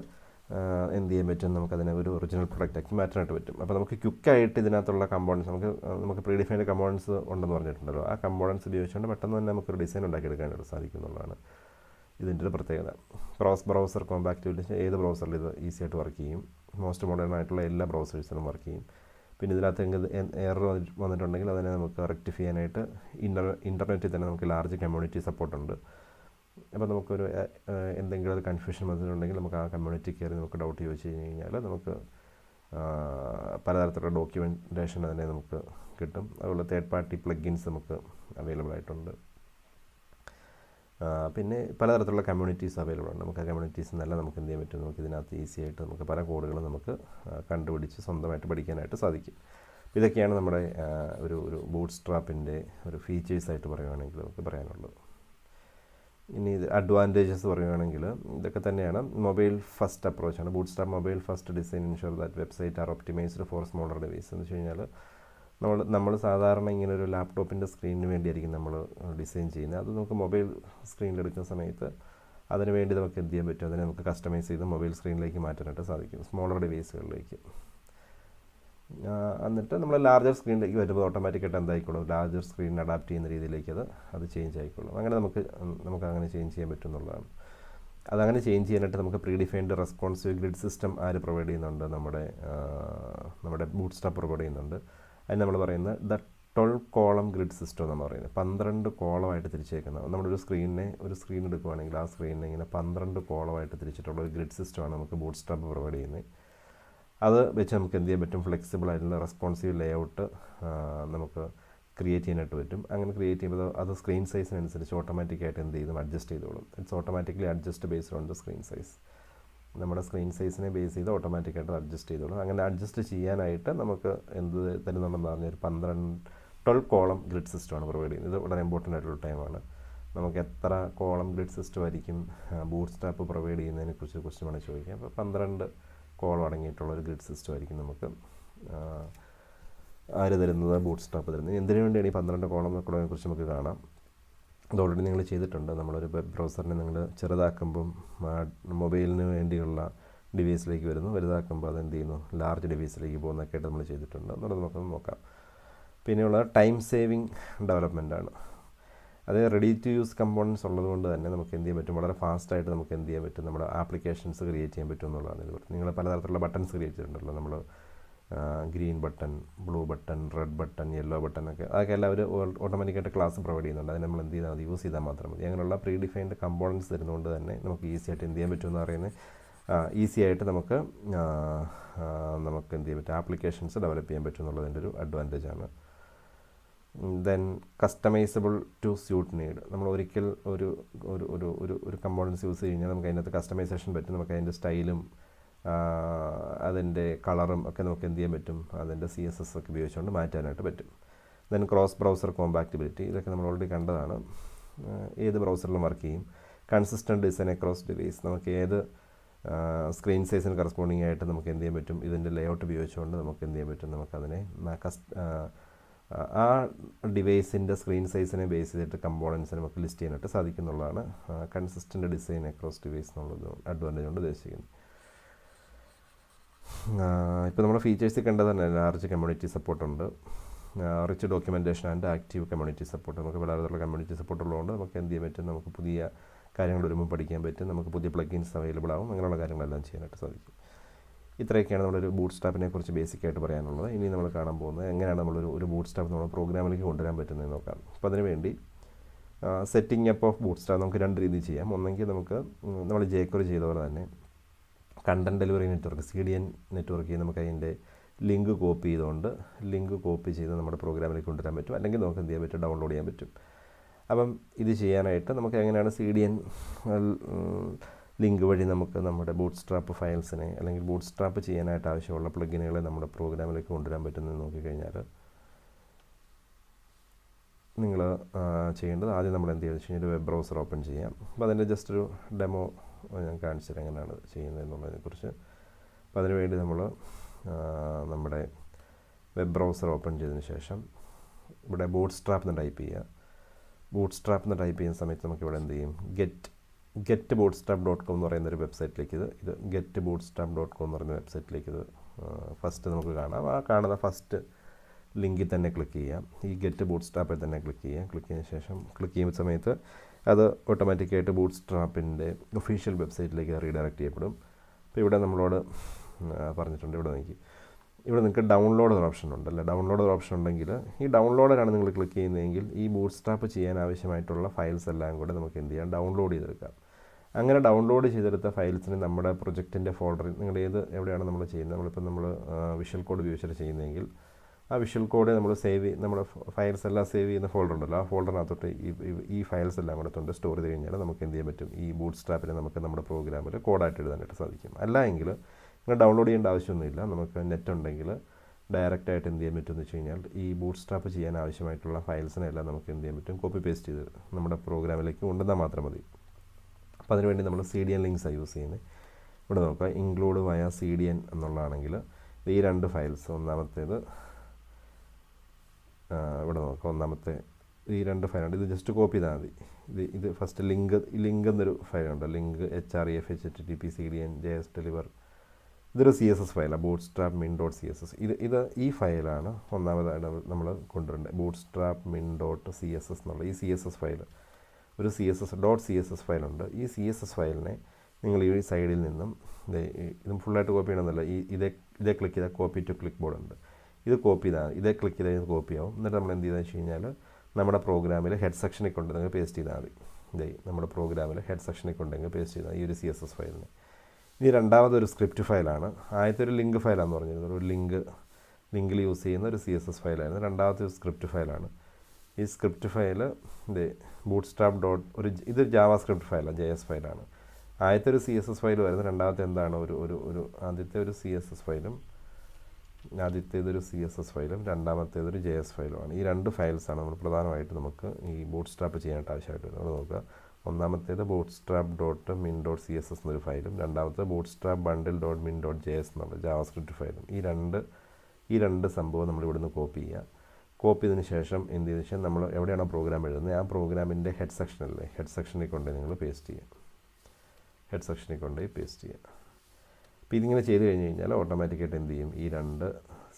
എന്ത് ചെയ്യാൻ പറ്റും? നമുക്കതിനെ ഒരു ഒറിജിനൽ പ്രൊഡക്റ്റാക്കി മാറ്റാനായിട്ട് പറ്റും. അപ്പോൾ നമുക്ക് ക്വിക്കായിട്ട് ഇതിനകത്തുള്ള കമ്പോണൻസ് നമുക്ക് പ്രീ ഡിഫൈൻഡ് കമ്പോണൻസ് ഉണ്ടെന്ന് പറഞ്ഞിട്ടുണ്ടല്ലോ, ആ കമ്പോണൻസ് ഉപയോഗിച്ചുകൊണ്ട് പെട്ടെന്ന് തന്നെ നമുക്കൊരു ഡിസൈൻ ഉണ്ടാക്കിയെടുക്കാനായിട്ട് സാധിക്കും എന്നുള്ളതാണ് ഇതിൻ്റെ ഒരു പ്രത്യേകത. ക്രോസ് ബ്രൗസർ കോമ്പാക്റ്റിബിലിറ്റി, ഏത് ബ്രൗസറിൽ ഇത് ഈസി ആയിട്ട് വർക്ക് ചെയ്യും. മോസ്റ്റ് മോഡേൺ ആയിട്ടുള്ള എല്ലാ ബ്രൗസേഴ്സിലും വർക്ക് ചെയ്യും. പിന്നെ ഇതിനകത്ത് എറർ വന്നിട്ടുണ്ടെങ്കിൽ അതിനെ നമുക്ക് റെക്ടിഫൈ ചെയ്യാനായിട്ട് ഇൻ്റർനെറ്റിൽ തന്നെ നമുക്ക് ലാർജ് കമ്മ്യൂണിറ്റി സപ്പോർട്ടുണ്ട്. അപ്പോൾ നമുക്കൊരു എന്തെങ്കിലും ഒരു കൺഫ്യൂഷൻ വന്നിട്ടുണ്ടെങ്കിൽ നമുക്ക് ആ കമ്മ്യൂണിറ്റി കയറി നമുക്ക് ഡൗട്ട് ചോദിച്ചു കഴിഞ്ഞാൽ നമുക്ക് പലതരത്തിലുള്ള ഡോക്യുമെൻറ്റേഷൻ അതിനെ നമുക്ക് കിട്ടും. അതുപോലെ തേർഡ് പാർട്ടി പ്ലഗിൻസ് നമുക്ക് അവൈലബിൾ ആയിട്ടുണ്ട്. പിന്നെ പലതരത്തിലുള്ള കമ്മ്യൂണിറ്റീസ് അവൈലബിൾ ആണ്. നമുക്ക് ആ കമ്മ്യൂണിറ്റീസിൽ നിന്നെല്ലാം നമുക്ക് എന്ത് ചെയ്യാൻ പറ്റും? നമുക്ക് ഇതിനകത്ത് ഈസി ആയിട്ട് നമുക്ക് പല കോഡുകളും നമുക്ക് കണ്ടുപിടിച്ച് സ്വന്തമായിട്ട് പഠിക്കാനായിട്ട് സാധിക്കും. ഇതൊക്കെയാണ് നമ്മുടെ ഒരു ബൂട്ട്സ്ട്രാപ്പിൻ്റെ ഒരു ഫീച്ചേഴ്സായിട്ട് പറയുകയാണെങ്കിൽ നമുക്ക് പറയാനുള്ളത്. ഇനി ഇത് അഡ്വാൻറ്റേജസ് പറയുകയാണെങ്കിൽ ഇതൊക്കെ തന്നെയാണ്. മൊബൈൽ ഫസ്റ്റ് അപ്രോച്ചാണ്. Bootstrap mobile first design ensure that website are optimised for smaller device. എന്ന് വെച്ച് കഴിഞ്ഞാൽ നമ്മൾ സാധാരണ ഇങ്ങനെ ഒരു ലാപ്ടോപ്പിൻ്റെ സ്ക്രീനിന് വേണ്ടിയായിരിക്കും നമ്മൾ ഡിസൈൻ ചെയ്യുന്നത്. അത് നമുക്ക് മൊബൈൽ സ്ക്രീനിൽ എടുക്കുന്ന സമയത്ത് അതിന് വേണ്ടി നമുക്ക് എന്ത് ചെയ്യാൻ പറ്റും? അതിനെ നമുക്ക് കസ്റ്റമൈസ് ചെയ്ത് മൊബൈൽ സ്ക്രീനിലേക്ക് മാറ്റാനായിട്ട് സാധിക്കും, സ്മോളർ ഡിവൈസുകളിലേക്ക്. എന്നിട്ട് നമ്മൾ ലാർജർ സ്ക്രീനിലേക്ക് വരുമ്പോൾ ഓട്ടോമാറ്റിക്കായിട്ട് എന്തായിക്കോളും? ലാർജർ സ്ക്രീനിന് അഡാപ്റ്റ് ചെയ്യുന്ന രീതിയിലേക്ക് അത് ചേഞ്ച് ആയിക്കോളും. അങ്ങനെ നമുക്ക് അങ്ങനെ ചേഞ്ച് ചെയ്യാൻ പറ്റും എന്നുള്ളതാണ്. അതങ്ങനെ ചേഞ്ച് ചെയ്യാനായിട്ട് നമുക്ക് pre defined responsive grid system ആര് പ്രൊവൈഡ് ചെയ്യുന്നുണ്ട്? നമ്മുടെ ബൂട്ട്സ്ട്രാപ്പ് പ്രൊവൈഡ് ചെയ്യുന്നുണ്ട്. അതിന് നമ്മൾ പറയുന്നത് 12 കോളം ഗ്രിഡ് സിസ്റ്റം എന്നാണ് പറയുന്നത്. 12 കോളമായിട്ട് തിരിച്ചേക്കുന്നത്. നമ്മുടെ ഒരു സ്ക്രീൻ എടുക്കുകയാണെങ്കിൽ ആ സ്ക്രീനിനെ ഇങ്ങനെ 12 കോളമായിട്ട് തിരിച്ചിട്ടുള്ള ഒരു ഗ്രിഡ് സിസ്റ്റമാണ് നമുക്ക് ബൂട്ട്സ്ട്രാപ്പ് പ്രൊവൈഡ് ചെയ്യുന്നത്. അത് വെച്ച് നമുക്ക് എന്ത് ചെയ്യാൻ പറ്റും? ഫ്ലെക്സിബിൾ ആയിട്ടുള്ള റെസ്പോൺസീവ് ലേഔട്ട് നമുക്ക് ക്രിയേറ്റ് ചെയ്യാനായിട്ട് പറ്റും. അങ്ങനെ ക്രിയേറ്റ് ചെയ്യുമ്പോൾ അത് സ്ക്രീൻ സൈസിനനുസരിച്ച് ഓട്ടോമാറ്റിക്കായിട്ട് എന്ത് ചെയ്തും അഡ്ജസ്റ്റ് ചെയ്തോളും. It's automatically adjust based on the screen size. നമ്മുടെ സ്ക്രീൻ സൈസിനെ ബേസ് ചെയ്ത് ഓട്ടോമാറ്റിക്കായിട്ട് അഡ്ജസ്റ്റ് ചെയ്തോളും. അങ്ങനെ അഡ്ജസ്റ്റ് ചെയ്യാനായിട്ട് നമുക്ക് എന്ത് തരുന്നുണ്ടെന്ന് പറഞ്ഞാൽ ഒരു 12 കോളം ഗ്രിഡ് സിസ്റ്റമാണ് പ്രൊവൈഡ് ചെയ്യുന്നത്. ഇത് വളരെ ഇമ്പോർട്ടൻ്റ് ആയിട്ടുള്ള ടൈമാണ്. നമുക്ക് എത്ര കോളം ഗ്രിഡ് സിസ്റ്റം ആയിരിക്കും ബൂട്ട്സ്ട്രാപ്പ് പ്രൊവൈഡ് ചെയ്യുന്നതിനെ കുറിച്ച് ക്വസ്റ്റ്യൻ വേണം ചോദിക്കാം. അപ്പോൾ 12 കോളം അടങ്ങിയിട്ടുള്ളൊരു ഗ്രിഡ് സിസ്റ്റം ആയിരിക്കും നമുക്ക് ആര് തരുന്നത്? ബൂട്ട്സ്ട്രാപ്പ് തരുന്നത്. എന്തിനു വേണ്ടിയാണ് ഈ 12 കോളം എന്നൊക്കെ കുറിച്ച് നമുക്ക് കാണാം. അത് ഓൾറെഡി നിങ്ങൾ ചെയ്തിട്ടുണ്ട്. നമ്മളൊരു വെബ് ബ്രൗസറിനെ നിങ്ങൾ ചെറുതാക്കുമ്പം മൊബൈലിന് വേണ്ടിയുള്ള ഡിവൈസിലേക്ക് വരുന്നു, വലുതാക്കുമ്പോൾ അതെന്ത് ചെയ്യുന്നു? ലാർജ് ഡിവൈസിലേക്ക് പോകുന്നതൊക്കെ ആയിട്ട് നമ്മൾ ചെയ്തിട്ടുണ്ട്. എന്നുള്ളത് നമുക്കൊന്ന് നോക്കാം. പിന്നെയുള്ള ടൈം സേവിങ് ഡെവലപ്മെൻറ്റാണ്. അത് റെഡി ടു യൂസ് കമ്പോണൻസ് ഉള്ളതുകൊണ്ട് തന്നെ നമുക്ക് എന്ത് ചെയ്യാൻ പറ്റും? വളരെ ഫാസ്റ്റായിട്ട് നമുക്ക് എന്ത് ചെയ്യാൻ പറ്റും? നമ്മുടെ ആപ്ലിക്കേഷൻസ് ക്രിയേറ്റ് ചെയ്യാൻ പറ്റും എന്നുള്ളതാണ് ഇത്. നിങ്ങൾ പലതരത്തിലുള്ള ബട്ടൺസ് ക്രിയേറ്റ് ചെയ്തിട്ടുണ്ടല്ലോ. നമ്മൾ green button, blue button, red button, yellow button അതൊക്കെ എല്ലാവരും ഓട്ടോമാറ്റിക്കായിട്ട് ക്ലാസ് പ്രൊവൈഡ് ചെയ്യുന്നുണ്ട്. അത് നമ്മൾ എന്ത് ചെയ്താൽ മതി? യൂസ് ചെയ്താൽ മാത്രം മതി. അങ്ങനെയുള്ള പ്രീ ഡിഫൈൻഡ് കമ്പോണൻസ് തരുന്നതുകൊണ്ട് തന്നെ നമുക്ക് ഈസി ആയിട്ട് എന്ത് ചെയ്യാൻ പറ്റുമെന്ന് പറയുന്നത് ഈസി ആയിട്ട് നമുക്ക് എന്ത് ചെയ്യാൻ പറ്റും? ആപ്ലിക്കേഷൻസ് ഡെവലപ്പ് ചെയ്യാൻ പറ്റും എന്നുള്ളതിൻ്റെ ഒരു അഡ്വാൻറ്റേജാണ്. Then customisable to suit need. നമ്മൾ ഒരിക്കൽ ഒരു കമ്പോണൻസ് യൂസ് ചെയ്ത് കഴിഞ്ഞാൽ നമുക്ക് അതിനകത്ത് കസ്റ്റമൈസേഷൻ പറ്റും. നമുക്ക് അതിൻ്റെ സ്റ്റൈലും അതിൻ്റെ കളറും ഒക്കെ നമുക്ക് എന്ത് ചെയ്യാൻ പറ്റും? അതിൻ്റെ CSS ഒക്കെ ഉപയോഗിച്ചുകൊണ്ട് മാറ്റാനായിട്ട് പറ്റും. Then cross browser compatibility. ഇതൊക്കെ നമ്മൾ ഓൾറെഡി കണ്ടതാണ്. ഏത് ബ്രൗസറിലും വർക്ക് ചെയ്യും. Consistent design across device. നമുക്ക് ഏത് സ്ക്രീൻ സൈസിന് കറസ്പോണ്ടിങ് ആയിട്ട് നമുക്ക് എന്ത് ചെയ്യാൻ പറ്റും? ഇതിൻ്റെ ലേഔട്ട് ഉപയോഗിച്ചുകൊണ്ട് നമുക്ക് എന്ത് ചെയ്യാൻ പറ്റും? നമുക്കതിനെ ആ ഡിവൈസിൻ്റെ സ്ക്രീൻ സൈസിനെ ബേസ് ചെയ്തിട്ട് കമ്പോണൻസ് നമുക്ക് ലിസ്റ്റ് ചെയ്യാനായിട്ട് സാധിക്കുന്നുള്ളതാണ് കൺസിസ്റ്റൻ്റ് ഡിസൈൻ അക്രോസ് ഡിവൈസ് എന്നുള്ളത് അഡ്വാൻറ്റേജ് കൊണ്ട് ഉദ്ദേശിക്കുന്നത്. ഇപ്പോൾ നമ്മുടെ ഫീച്ചേഴ്സിൽ കണ്ടത് തന്നെ ലാർജ് കമ്മ്യൂണിറ്റി സപ്പോർട്ടുണ്ട്, rich documentation and active community support. നമുക്ക് വളരെയുള്ള കമ്മ്യൂണിറ്റി സപ്പോർട്ട് ഉള്ളതുകൊണ്ട് നമുക്ക് എന്ത് ചെയ്യാൻ പറ്റും, നമുക്ക് പുതിയ കാര്യങ്ങൾ വരുമ്പോൾ പഠിക്കാൻ പറ്റും, നമുക്ക് പുതിയ പ്ലഗിൻസ് അവൈലബിൾ ആവും, അങ്ങനെയുള്ള കാര്യങ്ങളെല്ലാം ചെയ്യാനായിട്ട് സാധിക്കും. ഇത്രയൊക്കെയാണ് നമ്മളൊരു ബൂട്ട് സ്ട്രാപ്പിനെ കുറിച്ച് ബേസിക്കായിട്ട് പറയാനുള്ളത്. ഇനി നമ്മൾ കാണാൻ പോകുന്നത് എങ്ങനെയാണ് നമ്മളൊരു ബൂട്ട് സ്ട്രാപ്പ് നമ്മുടെ പ്രോഗ്രാമിലേക്ക് കൊണ്ടുവരാൻ പറ്റുന്നതെന്ന് നോക്കാം. അപ്പോൾ അതിനുവേണ്ടി setting up of boot strap നമുക്ക് 2 രീതിയിൽ ചെയ്യാം. ഒന്നെങ്കിൽ നമുക്ക് നമ്മൾ jQuery ചെയ്ത പോലെ തന്നെ കണ്ടൻറ് ഡെലിവറി നെറ്റ്വർക്ക് CDN നെറ്റ്വർക്കിൽ നമുക്ക് അതിൻ്റെ ലിങ്ക് കോപ്പി ചെയ്ത് നമ്മുടെ പ്രോഗ്രാമിലേക്ക് കൊണ്ടുവരാൻ പറ്റും. അല്ലെങ്കിൽ നമുക്ക് എന്ത് ചെയ്യാൻ പറ്റും, ഡൗൺലോഡ് ചെയ്യാൻ പറ്റും. അപ്പം ഇത് ചെയ്യാനായിട്ട് നമുക്ക് എങ്ങനെയാണ് CDN ലിങ്ക് വഴി നമുക്ക് നമ്മുടെ ബൂട്ട് സ്ട്രാപ്പ് ഫയൽസിനെ അല്ലെങ്കിൽ ബൂട്ട് സ്ട്രാപ്പ് ചെയ്യാനായിട്ട് ആവശ്യമുള്ള പ്ലഗിനുകളെ നമ്മുടെ പ്രോഗ്രാമിലേക്ക് കൊണ്ടുവരാൻ പറ്റുന്നത് നോക്കിക്കഴിഞ്ഞാൽ നിങ്ങൾ ചെയ്യേണ്ടത് ആദ്യം നമ്മൾ എന്ത് ചെയ്യുക വെച്ച് കഴിഞ്ഞാൽ വെബ് ബ്രൗസർ ഓപ്പൺ ചെയ്യാം. അപ്പോൾ അതിൻ്റെ ജസ്റ്റ് ഒരു ഡെമോ ഞാൻ കാണിച്ചു തരാം എങ്ങനെയാണ് ചെയ്യുന്നത് എന്നുള്ളതിനെക്കുറിച്ച്. അപ്പോൾ അതിനുവേണ്ടി നമ്മൾ നമ്മുടെ വെബ് ബ്രൗസർ ഓപ്പൺ ചെയ്തതിന് ശേഷം ഇവിടെ ബൂട്ട് സ്ട്രാപ്പ് എന്ന് ടൈപ്പ് ചെയ്യുക. ബൂട്ട് സ്ട്രാപ്പ് എന്ന് ടൈപ്പ് ചെയ്യുന്ന സമയത്ത് നമുക്കിവിടെ എന്ത് ചെയ്യും, getbootstrap.com എന്ന് പറയുന്നൊരു വെബ്സൈറ്റിലേക്ക് ഇത് getbootstrap.com എന്ന് പറയുന്ന വെബ്സൈറ്റിലേക്ക് ഇത് ഫസ്റ്റ് നമുക്ക് കാണാം. ആ കാണുന്ന ഫസ്റ്റ് ലിങ്കിൽ തന്നെ ക്ലിക്ക് ചെയ്യാം. ഈ ഗെറ്റ് ബൂട്ട് സ്ട്രാപ്പിൽ തന്നെ ക്ലിക്ക് ചെയ്യാം. ക്ലിക്ക് ചെയ്തതിന് ശേഷം ക്ലിക്ക് ചെയ്യുന്ന സമയത്ത് അത് ഓട്ടോമാറ്റിക്കായിട്ട് ബൂട്ട് സ്ട്രാപ്പിൻ്റെ ഒഫീഷ്യൽ വെബ്സൈറ്റിലേക്ക് റീഡയറക്റ്റ് ചെയ്യപ്പെടും. അപ്പോൾ ഇവിടെ നമ്മളോട് പറഞ്ഞിട്ടുണ്ട്, ഇവിടെ നിങ്ങൾക്ക് ഡൗൺലോഡ് ഒരു ഓപ്ഷൻ ഉണ്ടല്ലോ. ഡൗൺലോഡ് ഒരു ഓപ്ഷൻ ഉണ്ടെങ്കിൽ ഈ ഡൗൺലോഡിലാണ് നിങ്ങൾ ക്ലിക്ക് ചെയ്യുന്നതെങ്കിൽ ഈ ബൂട്ട് സ്ട്രാപ്പ് ചെയ്യാൻ ആവശ്യമായിട്ടുള്ള ഫയൽസ് എല്ലാം കൂടെ നമുക്ക് എന്ത് ചെയ്യാം, ഡൗൺലോഡ് ചെയ്തെടുക്കാം. അങ്ങനെ ഡൗൺലോഡ് ചെയ്തെടുത്ത ഫയൽസിന് നമ്മുടെ പ്രൊജക്റ്റിൻ്റെ ഫോൾഡറിൽ നിങ്ങൾ എവിടെയാണ് നമ്മൾ ചെയ്യുന്നത്, നമ്മൾ വിഷ്വൽ കോഡ് ഉപയോഗിച്ചിട്ട് ചെയ്യുന്നതെങ്കിൽ ആ വിഷ്വൽ കോഡ് നമ്മൾ നമ്മുടെ ഫയൽസ് എല്ലാം സേവ് ചെയ്യുന്ന ഫോൾഡർ ഉണ്ടല്ലോ, ആ ഫോൾഡറിനകത്തോട്ട് ഈ ഫയൽസ് എല്ലാം കൂടെ തൊണ്ട് സ്റ്റോർ ചെയ്ത് കഴിഞ്ഞാൽ നമുക്ക് എന്ത് ചെയ്യാൻ പറ്റും, ഈ ബൂട്ട് സ്ട്രാപ്പിനെ നമുക്ക് നമ്മുടെ പ്രോഗ്രാമിൽ കോഡായിട്ട് എഴുതാനായിട്ട് സാധിക്കും. അല്ല എങ്കിൽ നിങ്ങൾ ഡൗൺലോഡ് ചെയ്യേണ്ട ആവശ്യമൊന്നുമില്ല. നമുക്ക് നെറ്റ് ഉണ്ടെങ്കിൽ ഡയറക്റ്റായിട്ട് എന്ത് ചെയ്യാൻ പറ്റുമെന്ന് വെച്ച് കഴിഞ്ഞാൽ ഈ ബൂട്ട് സ്ട്രാപ്പ് ചെയ്യാൻ ആവശ്യമായിട്ടുള്ള ഫയൽസിനെല്ലാം നമുക്ക് എന്ത് ചെയ്യാൻ പറ്റും, കോപ്പി പേസ്റ്റ് ചെയ്ത് നമ്മുടെ പ്രോഗ്രാമിലേക്ക് കൊണ്ടുവന്നാൽ മാത്രം മതി. അപ്പോൾ അതിനുവേണ്ടി നമ്മൾ CDN ലിങ്ക്സാണ് യൂസ് ചെയ്യുന്നത്. ഇവിടെ നോക്കുക, ഇൻക്ലൂഡ് വയ CDN എന്നുള്ളതാണെങ്കിൽ ഈ 2 ഫയൽസ്, ഒന്നാമത്തേത് ഇവിടെ നോക്കുക, ഒന്നാമത്തെ ഈ 2 ഫയലുണ്ട്. ഇത് ജസ്റ്റ് കോപ്പി ചെയ്താൽ മതി. ഇത് ഫസ്റ്റ് ലിങ്ക് എന്നൊരു ഫയലുണ്ട്, link href http cdn js deliver. ഇതൊരു CSS ഫയലാണ്, ബൂട്ട്സ്ട്രാപ്പ് min.css. ഈ ഫയലാണ് ഒന്നാമതായിട്ട് നമ്മൾ കൊണ്ടുവരേണ്ടത്. ബൂട്ട്സ്ട്രാപ്പ് min.css എന്നുള്ള ഈ CSS ഫയൽ, ഒരു CSS ഫയലുണ്ട്. ഈ CSS ഫയലിനെ നിങ്ങൾ ഈ സൈഡിൽ നിന്നും ഇതും ഫുള്ളായിട്ട് കോപ്പി ചെയ്യണമെന്നല്ല, ഇതേ ക്ലിക്ക് ചെയ്താൽ കോപ്പി ടു ക്ലിക്ക് ബോർഡ് ഉണ്ട്. ഇത് കോപ്പി ചെയ്താൽ ഇതേ ക്ലിക്ക് ചെയ്താൽ കോപ്പി ആവും. എന്നിട്ട് നമ്മൾ എന്ത് ചെയ്താൽ വെച്ച് കഴിഞ്ഞാൽ നമ്മുടെ പ്രോഗ്രാമിൽ ഹെഡ് സെക്ഷനിൽ കൊണ്ടുവന്നെങ്കിൽ പേസ്റ്റ് ചെയ്താൽ മതി. നമ്മുടെ പ്രോഗ്രാമിൽ ഹെഡ് സെക്ഷനിൽ കൊണ്ടുവന്നെങ്കിൽ പേസ്റ്റ് ചെയ്താൽ ഈ ഒരു CSS ഫയലിന്. ഇനി രണ്ടാമതൊരു സ്ക്രിപ്റ്റ് ഫയലാണ്. ആദ്യത്തെ ഒരു ലിങ്ക് ഫയലാണെന്ന് പറഞ്ഞിരുന്നത്, ഒരു ലിങ്കിൽ യൂസ് ചെയ്യുന്ന ഒരു CSS ഫയലായിരുന്നു. രണ്ടാമത്തെ ഒരു സ്ക്രിപ്റ്റ് ഫയലാണ്. ഈ സ്ക്രിപ്റ്റ് ഫയൽ ബൂട്ട്സ്ട്രാപ്പ് ഇത് ജാവ സ്ക്രിപ്റ്റ് ഫയലാണ്, JS ഫയലാണ്. ആദ്യത്തെ ഒരു CSS ഫയൽ വരുന്നത്, രണ്ടാമത്തെ എന്താണ് ആദ്യത്തെ ഒരു CSS ഫയലും ആദ്യത്തേതൊരു CSS ഫയലും രണ്ടാമത്തേതൊരു JS ഫയലുമാണ്. ഈ 2 ഫയൽസാണ് നമ്മൾ പ്രധാനമായിട്ട് നമുക്ക് ഈ ബൂട്ട്സ്ട്രാപ്പ് ചെയ്യാനായിട്ട് ആവശ്യമായിട്ട് വരുന്നത്. നമ്മൾ നോക്കുക, ഒന്നാമത്തേത് bootstrap.min.css എന്നൊരു ഫയലും രണ്ടാമത്തെ bootstrap.bundle.min.js എന്നുള്ള ജാവാസ്ക്രിപ്റ്റ് ഫയലും. ഈ രണ്ട് സംഭവം നമ്മൾ ഇവിടുന്ന് കോപ്പി ചെയ്യുക. കോപ്പി ചെയ്തതിന് ശേഷം എന്ത് ചെയ്തതിന് ശേഷം നമ്മൾ എവിടെയാണോ പ്രോഗ്രാം എഴുതുന്നത് ആ പ്രോഗ്രാമിൻ്റെ ഹെഡ് സെക്ഷനിൽ കൊണ്ട് നിങ്ങൾ പേസ്റ്റ് ചെയ്യുക. അപ്പോൾ ഇതിങ്ങനെ ചെയ്ത് കഴിഞ്ഞ് കഴിഞ്ഞാൽ ഓട്ടോമാറ്റിക്കായിട്ട് എന്ത് ചെയ്യും, ഈ 2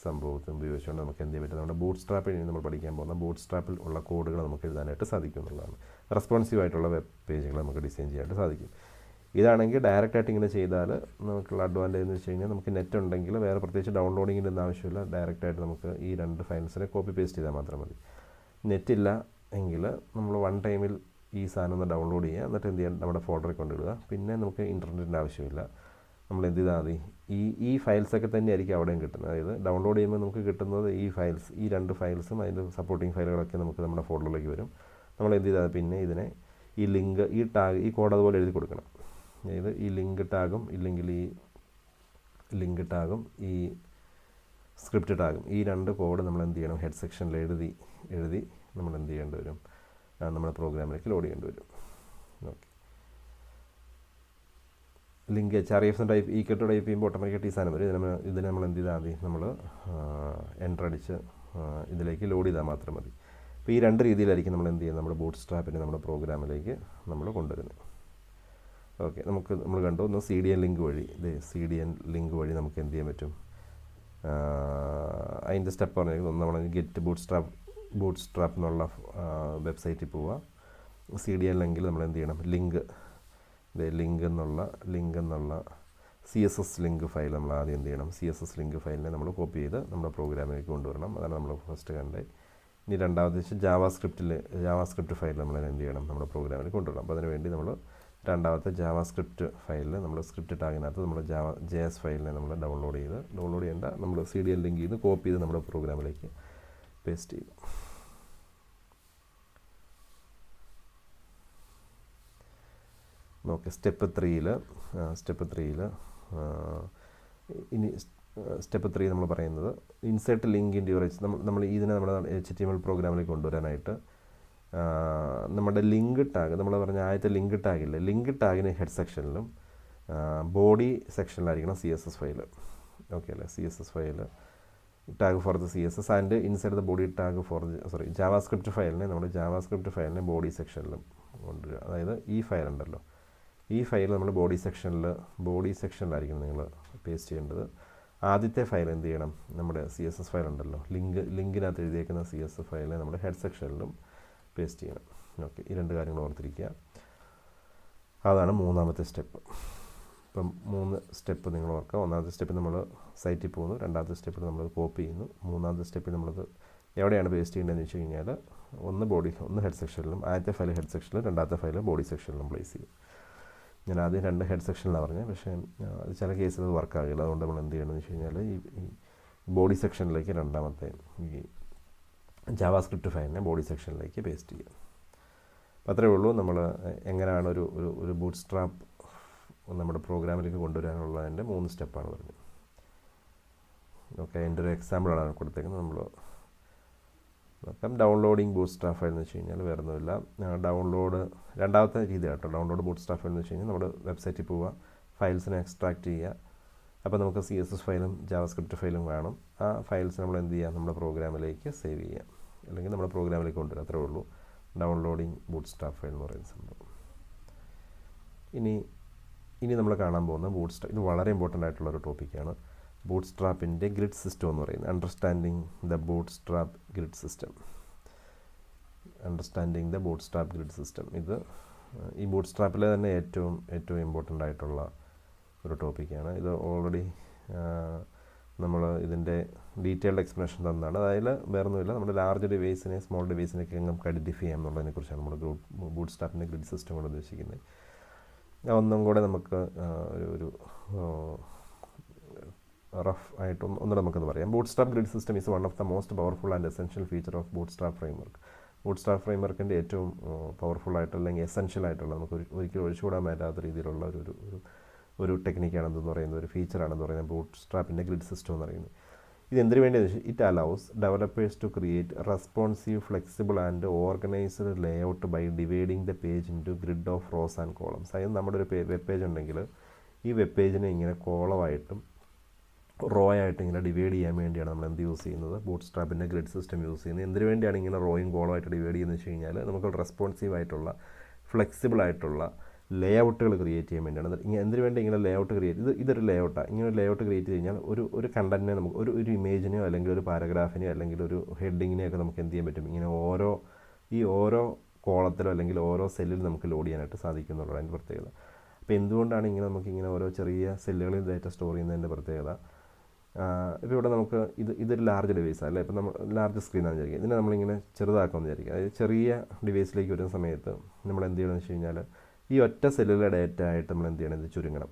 സംഭവത്തും ഉപയോഗിച്ചുകൊണ്ട് നമുക്ക് എന്ത് ചെയ്യാൻ പറ്റും, നമ്മുടെ ബൂട്ട്സ്ട്രാപ്പിൽ നമ്മൾ പഠിക്കാൻ പോകുന്ന ബൂട്ട്സ്ട്രാപ്പിൽ ഉള്ള കോഡുകൾ നമുക്ക് എഴുതാനായിട്ട് സാധിക്കും എന്നുള്ളതാണ്. റെസ്പോൺസീവായിട്ടുള്ള വെബ് പേജുകൾ നമുക്ക് ഡിസൈൻ ചെയ്യാനായിട്ട് സാധിക്കും. ഇതാണെങ്കിൽ ഡയറക്റ്റായിട്ട് ഇങ്ങനെ ചെയ്താൽ നമുക്കുള്ള അഡ്വാൻറ്റേജ് എന്ന് വെച്ച് കഴിഞ്ഞാൽ നമുക്ക് നെറ്റ് ഉണ്ടെങ്കിൽ വേറെ പ്രത്യേകിച്ച് ഡൗൺലോഡിങ്ങിൻ്റെ ഒന്നും ആവശ്യമില്ല. ഡയറക്റ്റായിട്ട് നമുക്ക് ഈ 2 ഫയൽസിനെ കോപ്പി പേസ്റ്റ് ചെയ്താൽ മാത്രം മതി. നെറ്റില്ല എങ്കിൽ നമ്മൾ വൺ ടൈമിൽ ഈ സാധനം ഒന്ന് ഡൗൺലോഡ് ചെയ്യുക, എന്നിട്ട് എന്ത് ചെയ്യാൻ നമ്മുടെ ഫോൾഡറിൽ കൊണ്ടിടുക. പിന്നെ നമുക്ക് ഇൻ്റർനെറ്റിൻ്റെ ആവശ്യമില്ല. നമ്മൾ എന്ത് ചെയ്താൽ മതി, ഈ ഫയൽസൊക്കെ തന്നെയായിരിക്കും അവിടെയും കിട്ടുന്നത്. അതായത് ഡൗൺലോഡ് ചെയ്യുമ്പോൾ നമുക്ക് കിട്ടുന്നത് ഈ 2 ഫയൽസും അതിൻ്റെ സപ്പോർട്ടിങ് ഫയലുകളൊക്കെ നമുക്ക് നമ്മുടെ ഫോൾഡറിലേക്ക് വരും. നമ്മൾ എന്ത് ചെയ്താൽ പിന്നെ ഇതിനെ ഈ ലിങ്ക് ഈ കോഡ് അതുപോലെ എഴുതി കൊടുക്കണം. അതായത് ഈ ലിങ്ക് ടാഗും ഇല്ലെങ്കിൽ ഈ സ്ക്രിപ്റ്റ് ടാഗും ഈ 2 കോഡ് നമ്മൾ എന്ത് ചെയ്യണം, ഹെഡ് സെക്ഷനിൽ എഴുതി നമ്മൾ എന്ത് ചെയ്യേണ്ടി വരും, നമ്മുടെ പ്രോഗ്രാമിലേക്ക് ലോഡ് ചെയ്യേണ്ടി വരും. Okay, link href type type ചെയ്യുമ്പോൾ ഓട്ടോമാറ്റിക്കായിട്ട് ഈ സാധനം വരും. ഇതിന് നമ്മൾ എന്ത് ചെയ്താൽ മതി, നമ്മൾ എൻ്റർ അടിച്ച് ഇതിലേക്ക് ലോഡ് ചെയ്താൽ മാത്രം മതി. അപ്പോൾ ഈ 2 രീതിയിലായിരിക്കും നമ്മൾ എന്ത് ചെയ്യുന്നത്, നമ്മുടെ ബൂട്ട്സ്ട്രാപ്പിനെ നമ്മുടെ പ്രോഗ്രാമിലേക്ക് നമ്മൾ കൊണ്ടുവരുന്നത്. ഓക്കെ, നമ്മൾ കണ്ടു ഒന്ന് CDN ലിങ്ക് വഴി. CDN ലിങ്ക് വഴി നമുക്ക് എന്ത് ചെയ്യാൻ പറ്റും? അതിൻ്റെ സ്റ്റെപ്പ് പറഞ്ഞിരിക്കുന്നത് ഒന്ന് നമ്മൾ ഗെറ്റ് ബൂട്ട്സ്ട്രാപ്പ് എന്നുള്ള വെബ്സൈറ്റിൽ പോവുക. CDN ലിങ്കിൽ നമ്മൾ എന്ത് ചെയ്യണം? ലിങ്ക് എന്നുള്ള CSS ലിങ്ക് ഫയൽ നമ്മൾ ആദ്യം എന്ത് ചെയ്യണം? CSS ലിങ്ക് ഫയലിനെ നമ്മൾ കോപ്പി ചെയ്ത് നമ്മുടെ പ്രോഗ്രാമിലേക്ക് കൊണ്ടുവരണം. അതാണ് നമ്മൾ ഫസ്റ്റ് കണ്ടത്. ഇനി രണ്ടാമത് വെച്ച് ജാവാസ്ക്രിപ്റ്റ് ഫയൽ നമ്മൾ എന്ത് ചെയ്യണം? നമ്മുടെ പ്രോഗ്രാമിൽ കൊണ്ടുവരണം. അപ്പോൾ അതിനുവേണ്ടി നമ്മൾ രണ്ടാമത്തെ ജാവാസ്ക്രിപ്റ്റ് ഫയലിൽ നമ്മൾ സ്ക്രിപ്റ്റ് ടാഗിനകത്ത് നമ്മൾ JS ഫയലിനെ നമ്മൾ ഡൗൺലോഡ് ചെയ്യേണ്ട നമ്മൾ CDN ലിങ്കിൽ നിന്ന് കോപ്പി ചെയ്ത് നമ്മുടെ പ്രോഗ്രാമിലേക്ക് പേസ്റ്റ് ചെയ്യും. ഓക്കെ, സ്റ്റെപ്പ് 3യിൽ ഇനി സ്റ്റെപ്പ് 3 നമ്മൾ പറയുന്നത് ഇൻസേർട്ട് ലിങ്ക് ഇൻ യുവർ നമ്മൾ ഇതിനെ നമ്മുടെ HTML പ്രോഗ്രാമിലേക്ക് കൊണ്ടുവരാനായിട്ട് നമ്മുടെ ലിങ്ക് ടാഗ് നമ്മൾ പറഞ്ഞ ആദ്യത്തെ ലിങ്ക് ടാഗില്ലേ, ലിങ്ക് ടാഗിന് ഹെഡ് സെക്ഷനിലും ബോഡി സെക്ഷനിലായിരിക്കണം CSS ഫയൽ. ഓക്കെ അല്ലേ? CSS file tag for the CSS and inside the body tag for JavaScript ഫയലിനെ ബോഡി സെക്ഷനിലും കൊണ്ടുവരിക. അതായത് ഈ ഫയൽ ഉണ്ടല്ലോ, ഈ ഫയൽ നമ്മൾ ബോഡി സെക്ഷനിലായിരിക്കണം നിങ്ങൾ പേസ്റ്റ് ചെയ്യേണ്ടത്. ആദ്യത്തെ ഫയൽ എന്ത് ചെയ്യണം? നമ്മുടെ CSS ഫയൽ ഉണ്ടല്ലോ, ലിങ്കിനകത്ത് എഴുതിയേക്കുന്ന CSS ഫയലിനെ നമ്മുടെ ഹെഡ് സെക്ഷനിലും പേസ്റ്റ് ചെയ്യണം. ഓക്കെ, ഈ രണ്ട് കാര്യങ്ങൾ ഓർത്തിരിക്കുക. അതാണ് മൂന്നാമത്തെ സ്റ്റെപ്പ്. ഇപ്പം 3 സ്റ്റെപ്പ് നിങ്ങൾ ഓർക്കുക. ഒന്നാമത്തെ സ്റ്റെപ്പ് നമ്മൾ സൈറ്റിൽ പോകുന്നു, രണ്ടാമത്തെ സ്റ്റെപ്പിൽ നമ്മൾ കോപ്പി ചെയ്യുന്നു, മൂന്നാമത്തെ സ്റ്റെപ്പിൽ നമ്മളത് എവിടെയാണ് പേസ്റ്റ് ചെയ്യേണ്ടതെന്ന് വെച്ച് കഴിഞ്ഞാൽ ഒന്ന് ഹെഡ് സെക്ഷനിലും, ആദ്യത്തെ ഫയൽ ഹെഡ് സെക്ഷനിലും രണ്ടാമത്തെ ഫയൽ ബോഡി സെക്ഷനിലും പ്ലേസ് ചെയ്യും. ഞാൻ ആദ്യം 2 ഹെഡ് സെക്ഷനിലാണ് പറഞ്ഞത്, പക്ഷേ അത് ചില കേസിൽ അത് വർക്കാകില്ല. അതുകൊണ്ട് നമ്മൾ എന്ത് ചെയ്യണമെന്ന് വെച്ച് കഴിഞ്ഞാൽ ഈ ബോഡി രണ്ടാമത്തെ ഈ ജാവാസ്ക്രിപ്റ്റ് ഫയലിനെ ബോഡി സെക്ഷനിലേക്ക് പേസ്റ്റ് ചെയ്യുക. അപ്പോൾ അത്രയേ ഉള്ളൂ. നമ്മൾ എങ്ങനെയാണ് ഒരു ബൂട്ട്സ്ട്രാപ്പ് നമ്മുടെ പ്രോഗ്രാമിലേക്ക് കൊണ്ടുവരാനുള്ളതിൻ്റെ 3 സ്റ്റെപ്പാണ് പറഞ്ഞത്. ഓക്കെ, അതിൻ്റെ ഒരു എക്സാമ്പിളാണ് കൊടുത്തേക്കുന്നത്. നമ്മൾ നോക്കാം. ഡൗൺലോഡിങ് ബൂട്ട്സ്ട്രാപ്പ് ഫയൽ എന്ന് വെച്ച് കഴിഞ്ഞാൽ വേറെ ഒന്നുമില്ല, രണ്ടാമത്തെ രീതി കേട്ടോ. ഡൗൺലോഡ് ബൂട്ട്സ്ട്രാപ്പ് ഫയൽ എന്ന് വെച്ച് കഴിഞ്ഞാൽ നമ്മുടെ വെബ്സൈറ്റിൽ പോവുക, ഫയൽസിനെ എക്സ്ട്രാക്ട് ചെയ്യുക. അപ്പോൾ നമുക്ക് CSS ഫയലും ജാവാസ്ക്രിപ്റ്റ് ഫയലും കാണും. ആ ഫയൽസ് നമ്മൾ എന്ത് ചെയ്യുക? നമ്മുടെ പ്രോഗ്രാമിലേക്ക് സേവ് ചെയ്യുക, അല്ലെങ്കിൽ നമ്മുടെ പ്രോഗ്രാമിലേക്ക് കൊണ്ടുവരിക. അത്രേ ഉള്ളൂ ഡൗൺലോഡിങ് ബൂട്ട്സ്ട്രാപ്പ് ഫയൽ എന്ന് പറയുന്ന സംഭവം. ഇനി നമ്മൾ കാണാൻ പോകുന്ന ഇത് വളരെ ഇമ്പോർട്ടൻ്റ് ആയിട്ടുള്ള ഒരു ടോപ്പിക്കാണ്. ബൂട്ട്സ്ട്രാപ്പിൻ്റെ ഗ്രിഡ് സിസ്റ്റം എന്ന് പറയുന്നത്. Understanding the bootstrap grid system. ഇത് ഈ ബൂട്ട്സ്ട്രാപ്പിലെ തന്നെ ഏറ്റവും ഇമ്പോർട്ടൻ്റ് ആയിട്ടുള്ള ഒരു ടോപ്പിക്കാണ്. ഇത് ഓൾറെഡി നമ്മൾ ഇതിൻ്റെ ഡീറ്റെയിൽഡ് എക്സ്പ്ലനേഷൻ തന്നതാണ്. അതിൽ വേറൊന്നുമില്ല, നമ്മുടെ ലാർജ് ഡിവൈസിനെ സ്മോൾ ഡിവൈസിനൊക്കെ നമുക്ക് ഐഡൻറ്റിഫൈ ചെയ്യാം എന്നുള്ളതിനെക്കുറിച്ചാണ് നമ്മൾ ബൂട്ട്സ്ട്രാപ്പിൻ്റെ ഗ്രിഡ് സിസ്റ്റം കൊണ്ട് ഉദ്ദേശിക്കുന്നത്. ഒന്നും കൂടെ നമുക്ക് ഒരു റഫ് ആയിട്ട് ഒന്നുകൂടെ നമുക്കത് പറയാം. Bootstrap grid system is one of the most powerful and essential feature of bootstrap framework. Bootstrap ഫ്രെയിംവർക്കിൻ്റെ ഏറ്റവും പവർഫുൾ ആയിട്ടുള്ള അല്ലെങ്കിൽ എസെൻഷ്യൽ ആയിട്ടുള്ള നമുക്ക് ഒരിക്കലും ഒഴിച്ചുകൂടാൻ പറ്റാത്ത രീതിയിലുള്ള ഒരു ടെക്നിക്കാണെന്ന് പറയുന്നത്, ഒരു ഫീച്ചറാണെന്ന് പറയുന്നത് ബൂട്ട്സ്ട്രാപ്പിൻ്റെ ഗ്രിഡ് സിസ്റ്റം എന്ന് പറയുന്നത്. ഇത് എന്തിനു വേണ്ടിയെന്ന് വെച്ചാൽ it allows developers to create responsive, flexible and organised layout by dividing the page into grid of rows and columns. അതായത് നമ്മുടെ ഒരു വെബ് പേജ് ഉണ്ടെങ്കിൽ ഈ വെബ് പേജിനെ ഇങ്ങനെ കോളമായിട്ടും റോ ആയിട്ട് ഇങ്ങനെ ഡിവൈഡ് ചെയ്യാൻ വേണ്ടിയാണ് നമ്മൾ എന്ത് യൂസ് ചെയ്യുന്നത്? ബൂട്ട്സ്ട്രാപ്പിൻ്റെ ഗ്രിഡ് സിസ്റ്റം യൂസ് ചെയ്യുന്നത്. എന്തിനു വേണ്ടിയാണ് ഇങ്ങനെ റോയും കോളമായിട്ട് ഡിവൈഡ് ചെയ്യുന്നത് വെച്ച് കഴിഞ്ഞാൽ നമുക്ക് റെസ്പോൺസീവ് ആയിട്ടുള്ള, ഫ്ലെക്സിബിൾ ആയിട്ടുള്ള ലേഔട്ടുകൾ ക്രിയേറ്റ് ചെയ്യാൻ വേണ്ടിയാണ്. എന്തിനു വേണ്ടി ഇങ്ങനെ ലേഔട്ട് ഇതൊരു ലേഔട്ടാണ്. ഇങ്ങനെ ഒരു ലേഔട്ട് ക്രിയേറ്റ് ചെയ്ത് കഴിഞ്ഞാൽ ഒരു കണ്ടൻറ്റിനെ നമുക്ക് ഒരു ഇമേജിനെയോ അല്ലെങ്കിൽ ഒരു പാരഗ്രാഫിനെയോ അല്ലെങ്കിൽ ഒരു ഹെഡിങ്ങിനെയൊക്കെ നമുക്ക് എന്ത് ചെയ്യാൻ പറ്റും? ഇങ്ങനെ ഓരോ കോളത്തിലോ അല്ലെങ്കിൽ ഓരോ സെല്ലിൽ നമുക്ക് ലോഡ് ചെയ്യാനായിട്ട് സാധിക്കുന്നുള്ളൂ അതിൻ്റെ പ്രത്യേകത. അപ്പോൾ എന്തുകൊണ്ടാണ് നമുക്കിങ്ങനെ ഓരോ ചെറിയ സെല്ലുകളിൽ ഡാറ്റ സ്റ്റോർ ചെയ്യുന്നതിൻ്റെ പ്രത്യേകത? ഇപ്പോൾ ഇവിടെ നമുക്ക് ഇതൊരു ലാർജ് ഡിവൈസാണ് അല്ലേ? ഇപ്പോൾ നമ്മൾ ലാർജ് സ്ക്രീനാണെന്ന് വിചാരിക്കുക. ഇതിനെ നമ്മളിങ്ങനെ ചെറുതാക്കാമെന്ന് വിചാരിക്കുക. അതായത് ചെറിയ ഡിവൈസിലേക്ക് വരുന്ന സമയത്ത് നമ്മൾ എന്ത് ചെയ്യണമെന്ന് വെച്ച് കഴിഞ്ഞാൽ ഈ ഒറ്റ സെല്ലിലെ ഡേറ്റ ആയിട്ട് നമ്മൾ എന്ത് ചെയ്യണം? ഇത് ചുരുങ്ങണം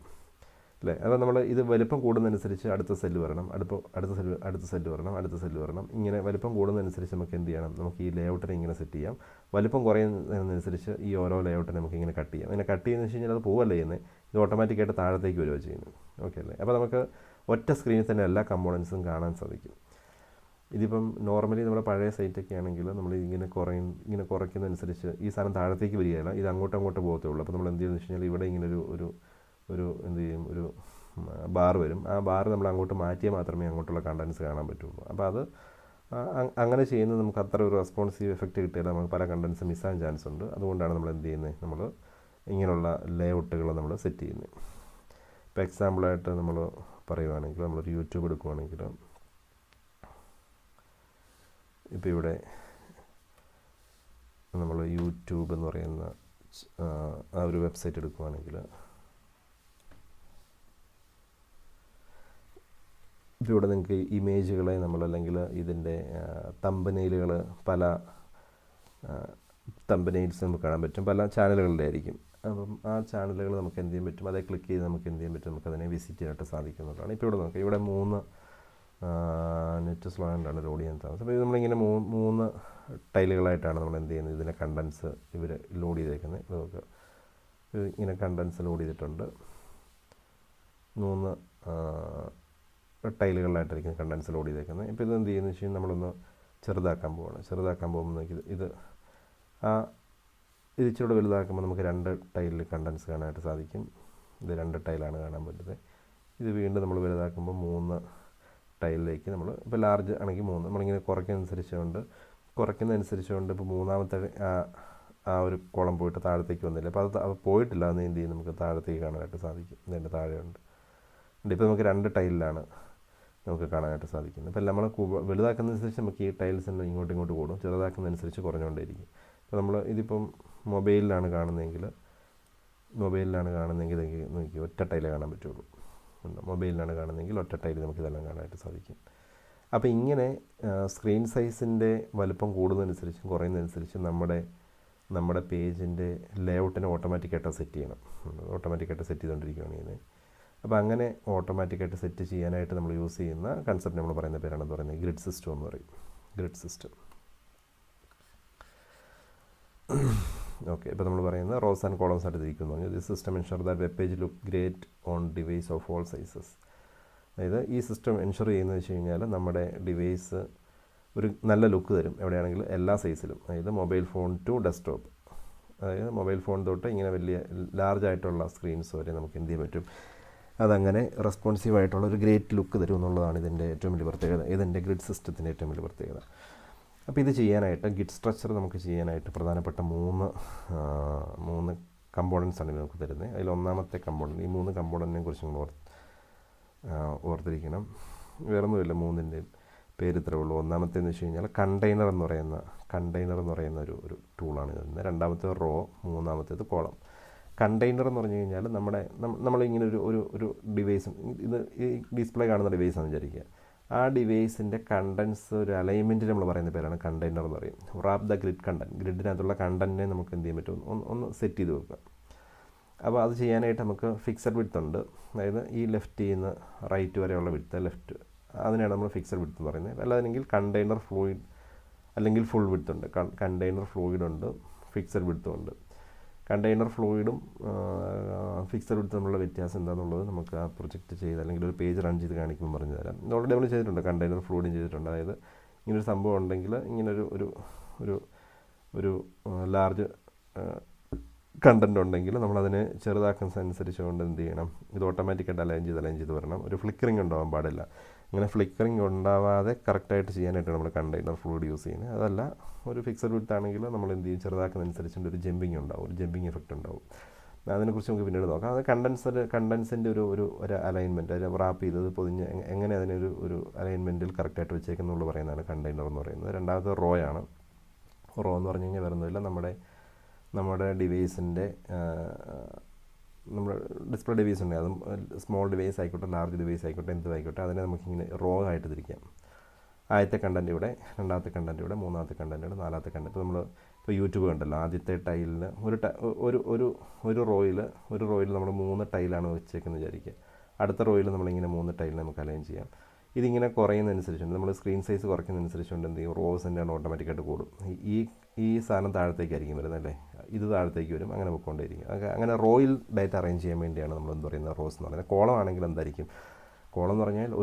അല്ലേ? അപ്പോൾ നമ്മൾ ഇത് വലിപ്പം കൂടുന്നതനുസരിച്ച് അടുത്ത സെല്ല് വരണം, അടുത്ത സെല്ല് വരണം. ഇങ്ങനെ വലിപ്പം കൂടുന്നതനുസരിച്ച് നമുക്ക് എന്ത് ചെയ്യണം? നമുക്ക് ഈ ലേഔട്ടിനെ ഇങ്ങനെ സെറ്റ് ചെയ്യാം. വലിപ്പം കുറയുന്നതനുസരിച്ച് ഈ ഓരോ ലേഔട്ടിനെ നമുക്ക് ഇങ്ങനെ കട്ട് ചെയ്യാം. ഇങ്ങനെ കട്ട് ചെയ്യുന്നതെന്ന് വെച്ച് കഴിഞ്ഞാൽ അത് പോവല്ല ചെയ്യുന്നത്, ഇത് ഓട്ടോമാറ്റിക്കായിട്ട് താഴത്തേക്ക് വരികയോ ചെയ്യുന്നത്. ഓക്കെ അല്ലേ? അപ്പോൾ നമുക്ക് ഒറ്റ സ്ക്രീനിൽ തന്നെ എല്ലാ കമ്പോണൻസും കാണാൻ സാധിക്കും. ഇതിപ്പം നോർമലി നമ്മുടെ പഴയ സൈറ്റൊക്കെ ആണെങ്കിൽ നമ്മൾ ഇങ്ങനെ കുറയ്ക്കുന്നതനുസരിച്ച് ഈ സാധനം താഴത്തേക്ക് വരികയില്ല, ഇത് അങ്ങോട്ട് പോകത്തുള്ളൂ. അപ്പോൾ നമ്മൾ എന്ത് ചെയ്യുന്നത് വെച്ച് കഴിഞ്ഞാൽ ഇവിടെ ഇങ്ങനെ ഒരു ബാർ വരും. ആ ബാർ നമ്മൾ അങ്ങോട്ട് മാറ്റിയാൽ മാത്രമേ അങ്ങോട്ടുള്ള കണ്ടൻസ് കാണാൻ പറ്റുള്ളൂ. അപ്പോൾ അത് അങ്ങനെ ചെയ്യുന്നത് നമുക്ക് അത്ര ഒരു റെസ്പോൺസീവ് എഫക്റ്റ് കിട്ടിയാൽ നമുക്ക് പല കണ്ടൻസ് മിസ്സാകാൻ ചാൻസ് ഉണ്ട്. അതുകൊണ്ടാണ് നമ്മൾ എന്ത് ചെയ്യുന്നത്? നമ്മൾ ഇങ്ങനെയുള്ള ലേഔട്ടുകൾ നമ്മൾ സെറ്റ് ചെയ്യുന്നത്. ഇപ്പോൾ എക്സാമ്പിളായിട്ട് നമ്മൾ പറയുവാണെങ്കിൽ നമ്മളൊരു യൂട്യൂബ് എടുക്കുവാണെങ്കിൽ ഇപ്പോൾ ഇവിടെ നമ്മൾ യൂട്യൂബ് എന്ന് പറയുന്ന ആ ഒരു വെബ്സൈറ്റ് എടുക്കുവാണെങ്കിൽ ഇപ്പോൾ ഇവിടെ നിങ്ങൾക്ക് ഇമേജുകളെ നമ്മളല്ലെങ്കിൽ ഇതിൻ്റെ തമ്പനെയിലുകൾ പല തമ്പനെയിൽസ് നമുക്ക് കാണാൻ പറ്റും, പല ചാനലുകളുടെ ആയിരിക്കും. അപ്പം ആ ചാനലുകൾ നമുക്ക് എന്ത് ചെയ്യാൻ പറ്റും, അതേ ക്ലിക്ക് ചെയ്ത് നമുക്ക് എന്ത് ചെയ്യാൻ പറ്റും, നമുക്കതിനെ വിസിറ്റ് ചെയ്യാനായിട്ട് സാധിക്കുന്നതാണ്. ഇപ്പോൾ ഇവിടെ നോക്കാം, ഇവിടെ 3 നെറ്റ് സ്ലോ ആയിട്ടാണ് ലോഡ് ചെയ്യാൻ താമസം. അപ്പോൾ ഇത് നമ്മളിങ്ങനെ 3 ടൈലുകളായിട്ടാണ് നമ്മൾ എന്ത് ചെയ്യുന്നത്, ഇതിനെ കണ്ടൻസ് ഇവർ ലോഡ് ചെയ്തേക്കുന്നത്. ഇത് നോക്കുക, ഇങ്ങനെ കണ്ടൻസ് ലോഡ് ചെയ്തിട്ടുണ്ട്. 3 ടൈലുകളിലായിട്ടായിരിക്കും കണ്ടൻസ് ലോഡ് ചെയ്തേക്കുന്നത്. ഇപ്പോൾ ഇത് എന്ത് ചെയ്യുന്നത് വെച്ച് കഴിഞ്ഞാൽ നമ്മളൊന്ന് ചെറുതാക്കാൻ പോവുകയാണ്. ചെറുതാക്കാൻ പോകുമ്പോഴേക്ക് ഇത് ഇച്ചിരി വലുതാക്കുമ്പോൾ നമുക്ക് 2 ടൈലിൽ കണ്ടൻസ് കാണാനായിട്ട് സാധിക്കും. ഇത് 2 ടൈലാണ് കാണാൻ പറ്റുന്നത്. ഇത് വീണ്ടും നമ്മൾ വലുതാക്കുമ്പോൾ 3 ടൈലിലേക്ക് നമ്മൾ ഇപ്പോൾ ലാർജ് ആണെങ്കിൽ 3 നമ്മളിങ്ങനെ കുറയ്ക്കുന്നതനുസരിച്ചുകൊണ്ട് ഇപ്പോൾ 3ാമത്തെ ആ ഒരു കോളം പോയിട്ട് താഴത്തേക്ക് വന്നില്ല. അപ്പോൾ അത് പോയിട്ടില്ല എന്ന് എന്ത് ചെയ്യും, നമുക്ക് താഴത്തേക്ക് കാണാനായിട്ട് സാധിക്കും. ഇതിൻ്റെ താഴെയുണ്ട്. ഇപ്പോൾ നമുക്ക് 2 ടൈലിലാണ് നമുക്ക് കാണാനായിട്ട് സാധിക്കുന്നത്. അപ്പോൾ നമ്മൾ വലുതാക്കുന്നതനുസരിച്ച് നമുക്ക് ഈ ടൈൽസ് ഇങ്ങോട്ട് കൂടും, ചെറുതാക്കുന്നതനുസരിച്ച് കുറഞ്ഞുകൊണ്ടേയിരിക്കും. ഇപ്പോൾ നമ്മൾ ഇതിപ്പം മൊബൈലിലാണ് കാണുന്നതെങ്കിൽ നോക്കി ഒറ്റ ടൈലേ കാണാൻ പറ്റുള്ളൂ. മൊബൈലിലാണ് കാണുന്നതെങ്കിൽ ഒറ്റ ടൈല് നമുക്കിതെല്ലാം കാണാനായിട്ട് സാധിക്കും. അപ്പോൾ ഇങ്ങനെ സ്ക്രീൻ സൈസിൻ്റെ വലുപ്പം കൂടുന്നതനുസരിച്ചും കുറയുന്നതനുസരിച്ചും നമ്മുടെ പേജിൻ്റെ ലേഔട്ടിനെ ഓട്ടോമാറ്റിക്കായിട്ട് സെറ്റ് ചെയ്യണം. ഓട്ടോമാറ്റിക്കായിട്ട് സെറ്റ് ചെയ്തുകൊണ്ടിരിക്കുകയാണ് ചെയ്യുന്നത്. അപ്പോൾ അങ്ങനെ ഓട്ടോമാറ്റിക്കായിട്ട് സെറ്റ് ചെയ്യാനായിട്ട് നമ്മൾ യൂസ് ചെയ്യുന്ന കൺസെപ്റ്റ് നമ്മൾ പറയുന്ന പേരാണെന്ന് പറയുന്നത് ഗ്രിഡ് സിസ്റ്റം എന്ന് പറയും. Grid system. ഓക്കെ, ഇപ്പോൾ നമ്മൾ പറയുന്നത് റോസ് ആൻഡ് കോളംസ് ആയിട്ട് തിരിക്കുന്നു പറഞ്ഞു. This system ensure that web page look great on device of all sizes. അതായത് ഈ സിസ്റ്റം എൻഷുർ ചെയ്യുന്നത് വെച്ച് കഴിഞ്ഞാൽ നമ്മുടെ ഡിവൈസ് ഒരു നല്ല ലുക്ക് തരും എവിടെയാണെങ്കിലും എല്ലാ സൈസിലും. അതായത് മൊബൈൽ ഫോൺ ടു ഡെസ്ക്ടോപ്പ്, അതായത് മൊബൈൽ ഫോൺ തൊട്ട് ഇങ്ങനെ വലിയ ലാർജ് ആയിട്ടുള്ള സ്ക്രീൻസ് വരെ നമുക്ക് എന്ത് ചെയ്യാൻ പറ്റും, അതങ്ങനെ റെസ്പോൺസീവായിട്ടുള്ള ഒരു ഗ്രേറ്റ് ലുക്ക് തരും എന്നുള്ളതാണ് ഇതിൻ്റെ ഏറ്റവും വലിയ പ്രത്യേകത. ഇതിൻ്റെ ഗ്രിഡ് സിസ്റ്റത്തിൻ്റെ ഏറ്റവും വലിയ പ്രത്യേകത. അപ്പോൾ ഇത് ചെയ്യാനായിട്ട് ഗിഡ് സ്ട്രക്ചർ നമുക്ക് ചെയ്യാനായിട്ട് പ്രധാനപ്പെട്ട 3 കമ്പോണൻസാണ് നമുക്ക് തരുന്നത്. അതിൽ ഒന്നാമത്തെ കമ്പോണൻറ്റ്, ഈ 3 കമ്പോണൻറ്റിനെ കുറിച്ച് നമ്മൾ ഓർത്തിരിക്കണം. വേറൊന്നുമില്ല, 3ൻ്റെയും പേര് ഇത്രേ ഉള്ളൂ. ഒന്നാമത്തേന്ന് വെച്ച് കഴിഞ്ഞാൽ കണ്ടെയ്നർ എന്ന് പറയുന്ന ഒരു ടൂളാണ് ഇത്. രണ്ടാമത്തേത് റോ, മൂന്നാമത്തേത് കോളം. കണ്ടെയ്നർ എന്ന് പറഞ്ഞു കഴിഞ്ഞാൽ നമ്മളിങ്ങനെ ഒരു ഡിവൈസ്, ഇത് ഈ ഡിസ്പ്ലേ കാണുന്ന ഡിവൈസാണെന്ന് വിചാരിക്കുക. ആ ഡിവൈസിൻ്റെ കണ്ടൻസ് ഒരു അലൈൻമെൻറ്റ് നമ്മൾ പറയുന്ന പേരാണ് കണ്ടെയ്നർ എന്ന് പറയും. റാപ്പ് ദ ഗ്രിഡ് കണ്ടൻറ്റ്, ഗ്രിഡിനകത്തുള്ള കണ്ടൻറ്റിനെ നമുക്ക് എന്ത് ചെയ്യാൻ പറ്റും, ഒന്ന് സെറ്റ് ചെയ്ത് വെക്കുക. അപ്പോൾ അത് ചെയ്യാനായിട്ട് നമുക്ക് ഫിക്സഡ് വിഡ്ത്ത് ഉണ്ട്. അതായത് ഈ ലെഫ്റ്റ് നിന്ന് റൈറ്റ് വരെയുള്ള വിഡ്ത്ത്, ലെഫ്റ്റ്, അതിനാണ് നമ്മൾ ഫിക്സഡ് വിഡ്ത്ത് എന്ന് പറയുന്നത്. അല്ലാതെങ്കിൽ കണ്ടെയ്നർ ഫ്ലൂയിഡ് അല്ലെങ്കിൽ ഫുൾ വിഡ്ത്ത് ഉണ്ട്. കണ്ടെയ്നർ ഫ്ലൂയിഡ് ഉണ്ട്, ഫിക്സഡ് വിഡ്ത്തും ഉണ്ട്. കണ്ടെയ്നർ ഫ്ലൂയിഡും ഫിക്സഡ് വിഡ്ത്തും തമ്മിലുള്ള വ്യത്യാസം എന്താണെന്നുള്ളത് നമുക്ക് ആ പ്രൊജക്റ്റ് ചെയ്ത് അല്ലെങ്കിൽ ഒരു പേജ് റൺ ചെയ്ത് കാണിക്കുമ്പോൾ പറഞ്ഞു തരാം. ഇത് ഓൾറെഡി നമ്മൾ ചെയ്തിട്ടുണ്ട്, കണ്ടെയ്നർ ഫ്ലൂയിഡും ചെയ്തിട്ടുണ്ട്. അതായത് ഇങ്ങനൊരു സംഭവം ഉണ്ടെങ്കിൽ ഇങ്ങനൊരു ഒരു ലാർജ് കണ്ടൻറ് ഉണ്ടെങ്കിൽ നമ്മളതിനെ ചെറുതാക്കുന്നതനുസരിച്ചുകൊണ്ട് എന്ത് ചെയ്യണം, ഇത് ഓട്ടോമാറ്റിക്കായിട്ട് അലൈൻ ചെയ്ത് വരണം. ഒരു ഫ്ലിക്കറിങ് ഉണ്ടാവാൻ പാടില്ല. അങ്ങനെ ഫ്ലിക്കറിങ് ഉണ്ടാവാതെ കറക്റ്റായിട്ട് ചെയ്യാനായിട്ടാണ് നമ്മൾ കണ്ടെയ്നർ ഫ്ലൂയിഡ് യൂസ് ചെയ്യുന്നത്. അതല്ല, ഒരു ഫിക്സഡ് വിഡ്ത്ത് ആണെങ്കിൽ നമ്മൾ എന്ത് ചെയ്യും, ചെറുതാക്കുന്നതനുസരിച്ചുകൊണ്ട് ഒരു ജമ്പിങ് ഉണ്ടാവും, ഒരു ജമ്പിങ് എഫക്റ്റ് ഉണ്ടാവും. അതിനെക്കുറിച്ച് നമുക്ക് പിന്നീട് നോക്കാം. അത് കണ്ടൻസിൻ്റെ ഒരു അലൈൻമെൻറ്റ്, അത് റാപ്പ് ചെയ്തത് പൊതിഞ്ഞ് എങ്ങനെ ഒരു അലൈൻമെൻറ്റിൽ കറക്റ്റായിട്ട് വെച്ചേക്കുന്നുള്ള പറയുന്നതാണ് കണ്ടെയ്നർ എന്ന് പറയുന്നത്. രണ്ടാമത്തെ റോ ആണ്. റോ എന്ന് പറഞ്ഞു കഴിഞ്ഞാൽ വരുന്നില്ല, നമ്മുടെ ഡിവൈസിൻ്റെ നമ്മുടെ ഡിസ്പ്ലേ ഡിവൈസ് ഉണ്ട്, അതും സ്മോൾ ഡിവൈസ് ആയിക്കോട്ടെ ലാർജ് ഡിവൈസ് ആയിക്കോട്ടെ എന്തുമായിക്കോട്ടെ, അതിനെ നമുക്കിങ്ങനെ റോ ആയിട്ട് തിരിക്കാം. ആദ്യത്തെ കണ്ടൻറ്റ് ഇവിടെ, രണ്ടാമത്തെ കണ്ടൻറ്റ് ഇവിടെ, മൂന്നാമത്തെ കണ്ടൻറ്റ് ഇവിടെ, നാലാമത്തെ കണ്ടൻറ്റ്. ഇപ്പോൾ യൂട്യൂബ് കണ്ടല്ലോ, ആദ്യത്തെ ടൈലിന് ഒരു റോയിൽ നമ്മൾ 3 ടൈലാണ് വെച്ചേക്കുന്നത് വിചാരിക്കുക. അടുത്ത റോയിൽ നമ്മളിങ്ങനെ 3 ടൈൽ നമുക്ക് അലൈൻ ചെയ്യാം. ഇതിങ്ങനെ കുറയുന്നതനുസരിച്ചുണ്ട്, നമ്മൾ സ്ക്രീൻ സൈസ് കുറയ്ക്കുന്നതനുസരിച്ചുകൊണ്ട് എന്ത് ചെയ്യും, റോസിൻ്റെ ഓട്ടോമാറ്റിക്കായിട്ട് കൂടും. ഈ സാധനം താഴത്തേക്കായിരിക്കും വരുന്നത് അല്ലേ, ഇത് താഴത്തേക്ക് വരും, അങ്ങനെ പോയിക്കൊണ്ടേയിരിക്കും. അങ്ങനെ റോയിൽ ഡാറ്റ അറേഞ്ച് ചെയ്യാൻ വേണ്ടിയാണ് നമ്മൾ എന്ത് പറയുന്നത്, റോസ് എന്ന് പറയുന്നത്. കോളം ആണെങ്കിൽ എന്തായിരിക്കും, കോളം എന്ന് പറഞ്ഞാൽ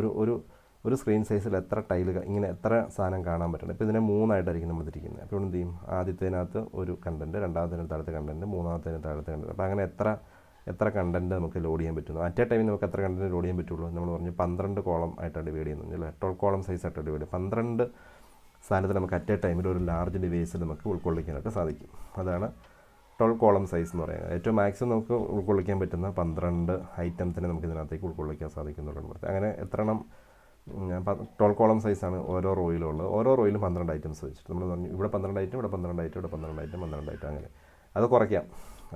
ഒരു സ്ക്രീൻ സൈസിൽ എത്ര ടൈൽ, ഇങ്ങനെ എത്ര സാധനം കാണാൻ പറ്റണം. ഇപ്പോൾ ഇതിനെ 3ആയിട്ടായിരിക്കും നമ്മൾ തിരിക്കുന്നത്. അപ്പോൾ എന്ത് ചെയ്യും, ആദ്യത്തേനകത്ത് ഒരു കണ്ടൻറ്റ്, രണ്ടാമത്തേന് താഴത്തെ കണ്ടൻറ്റ്, മൂന്നാമത്തേന് താഴത്തെ കണ്ടൻറ്റ്. അപ്പോൾ അങ്ങനെ എത്ര കണ്ടൻറ്റ് നമുക്ക് ലോഡ് ചെയ്യാൻ പറ്റുന്നു, അറ്റ് എ ടൈമിൽ നമുക്ക് എത്ര കണ്ടൻറ്റ് ലോഡ് ചെയ്യാൻ പറ്റുള്ളൂ. നമ്മൾ പറഞ്ഞു 12 കോളം ആയിട്ടാണ് ഡിവൈഡ് ചെയ്യുന്നത് അല്ലേ, 12 കോളം സൈസായിട്ടാണ് ഡിവൈഡ്. 12 സാധനത്തിൽ നമുക്ക് അറ്റ് എ ടൈമിൽ ഒരു ലാർജ് ഡിവൈസിൽ നമുക്ക് ഉൾക്കൊള്ളിക്കാനായിട്ട് സാധിക്കും. അതാണ് 12 കോളം സൈസ് എന്ന് പറയുന്നത്. ഏറ്റവും മാക്സിമം നമുക്ക് ഉൾക്കൊള്ളിക്കാൻ പറ്റുന്ന 12 ഐറ്റംസിനെ നമുക്ക് ഇതിനകത്തേക്ക് ഉൾക്കൊള്ളിക്കാൻ സാധിക്കുന്നുള്ളൂ. അങ്ങനെ എത്ര എണ്ണം 12 കോളം സൈസാണ് ഓരോ റോയിലും ഉള്ളത്. ഓരോ റോയിലും 12 ഐറ്റംസ് വെച്ചിട്ട് നമ്മൾ പറഞ്ഞു ഇവിടെ 12 ഐറ്റം, ഇവിടെ 12 ഐറ്റം, ഇവിടെ 12 ഐറ്റം, 12 ഐറ്റം, അങ്ങനെ അത് കുറയ്ക്കാം.